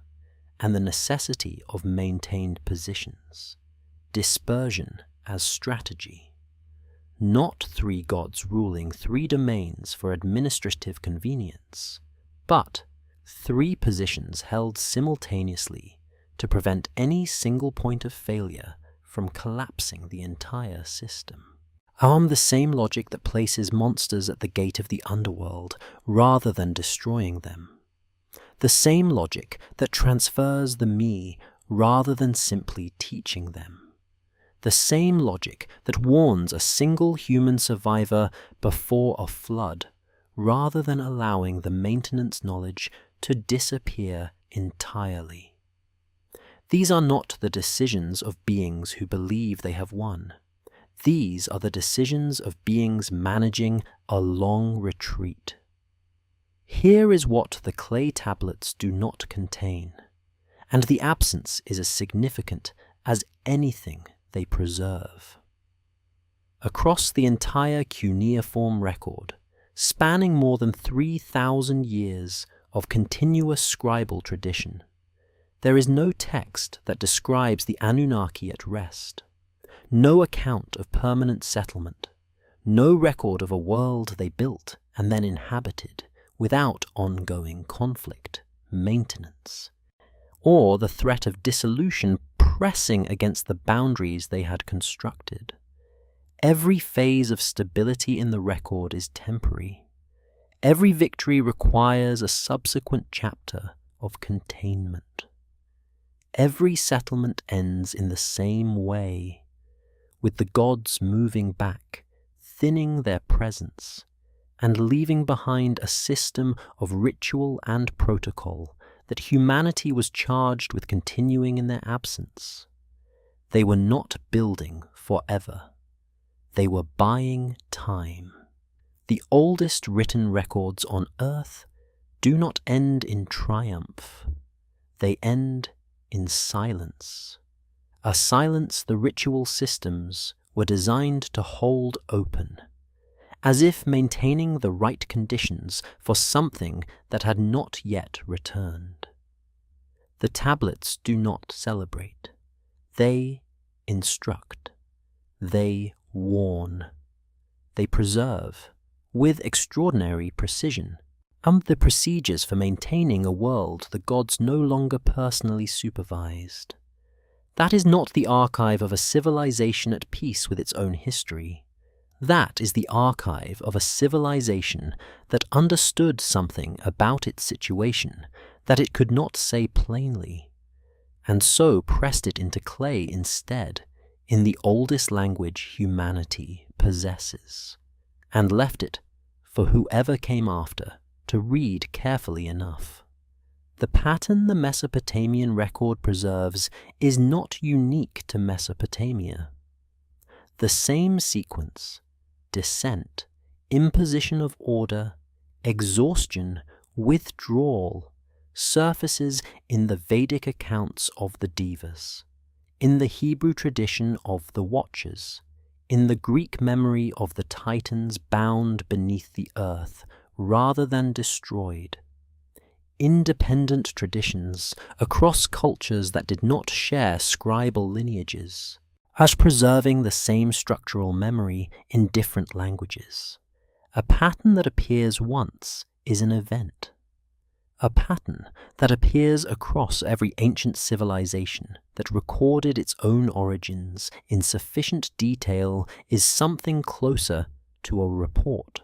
and the necessity of maintained positions, dispersion as strategy. Not three gods ruling three domains for administrative convenience, but three positions held simultaneously to prevent any single point of failure from collapsing the entire system. The same logic that places monsters at the gate of the underworld rather than destroying them. The same logic that transfers the me rather than simply teaching them. The same logic that warns a single human survivor before a flood rather than allowing the maintenance knowledge to disappear entirely. These are not the decisions of beings who believe they have won. These are the decisions of beings managing a long retreat. Here is what the clay tablets do not contain, and the absence is as significant as anything they preserve. Across the entire cuneiform record, spanning more than 3,000 years of continuous scribal tradition, there is no text that describes the Anunnaki at rest. No account of permanent settlement, no record of a world they built and then inhabited without ongoing conflict, maintenance, or the threat of dissolution pressing against the boundaries they had constructed. Every phase of stability in the record is temporary. Every victory requires a subsequent chapter of containment. Every settlement ends in the same way, with the gods moving back, thinning their presence, and leaving behind a system of ritual and protocol that humanity was charged with continuing in their absence. They were not building forever. They were buying time. The oldest written records on Earth do not end in triumph. They end in silence. A silence the ritual systems were designed to hold open, as if maintaining the right conditions for something that had not yet returned. The tablets do not celebrate. They instruct. They warn. They preserve, with extraordinary precision, the procedures for maintaining a world the gods no longer personally supervised. That is not the archive of a civilization at peace with its own history. That is the archive of a civilization that understood something about its situation that it could not say plainly, and so pressed it into clay instead, in the oldest language humanity possesses, and left it for whoever came after to read carefully enough. The pattern the Mesopotamian record preserves is not unique to Mesopotamia. The same sequence, descent, imposition of order, exhaustion, withdrawal, surfaces in the Vedic accounts of the Devas, in the Hebrew tradition of the Watchers, in the Greek memory of the Titans bound beneath the earth rather than destroyed. Independent traditions across cultures that did not share scribal lineages, as preserving the same structural memory in different languages. A pattern that appears once is an event. A pattern that appears across every ancient civilization that recorded its own origins in sufficient detail is something closer to a report.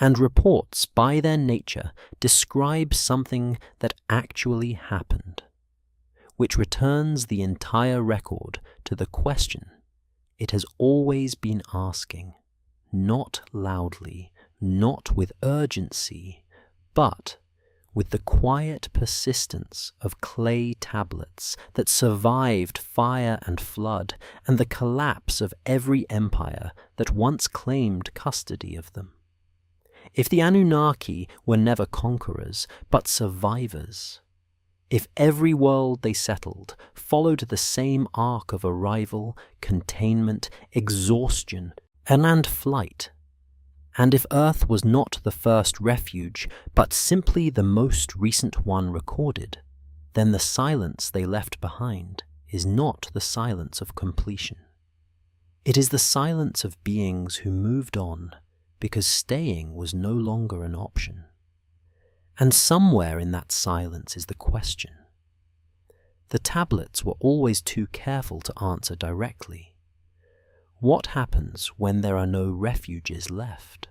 And reports, by their nature, describe something that actually happened, which returns the entire record to the question it has always been asking, not loudly, not with urgency, but with the quiet persistence of clay tablets that survived fire and flood and the collapse of every empire that once claimed custody of them. If the Anunnaki were never conquerors, but survivors, if every world they settled followed the same arc of arrival, containment, exhaustion, and flight, and if Earth was not the first refuge, but simply the most recent one recorded, then the silence they left behind is not the silence of completion. It is the silence of beings who moved on because staying was no longer an option. And somewhere in that silence is the question. The tablets were always too careful to answer directly. What happens when there are no refuges left?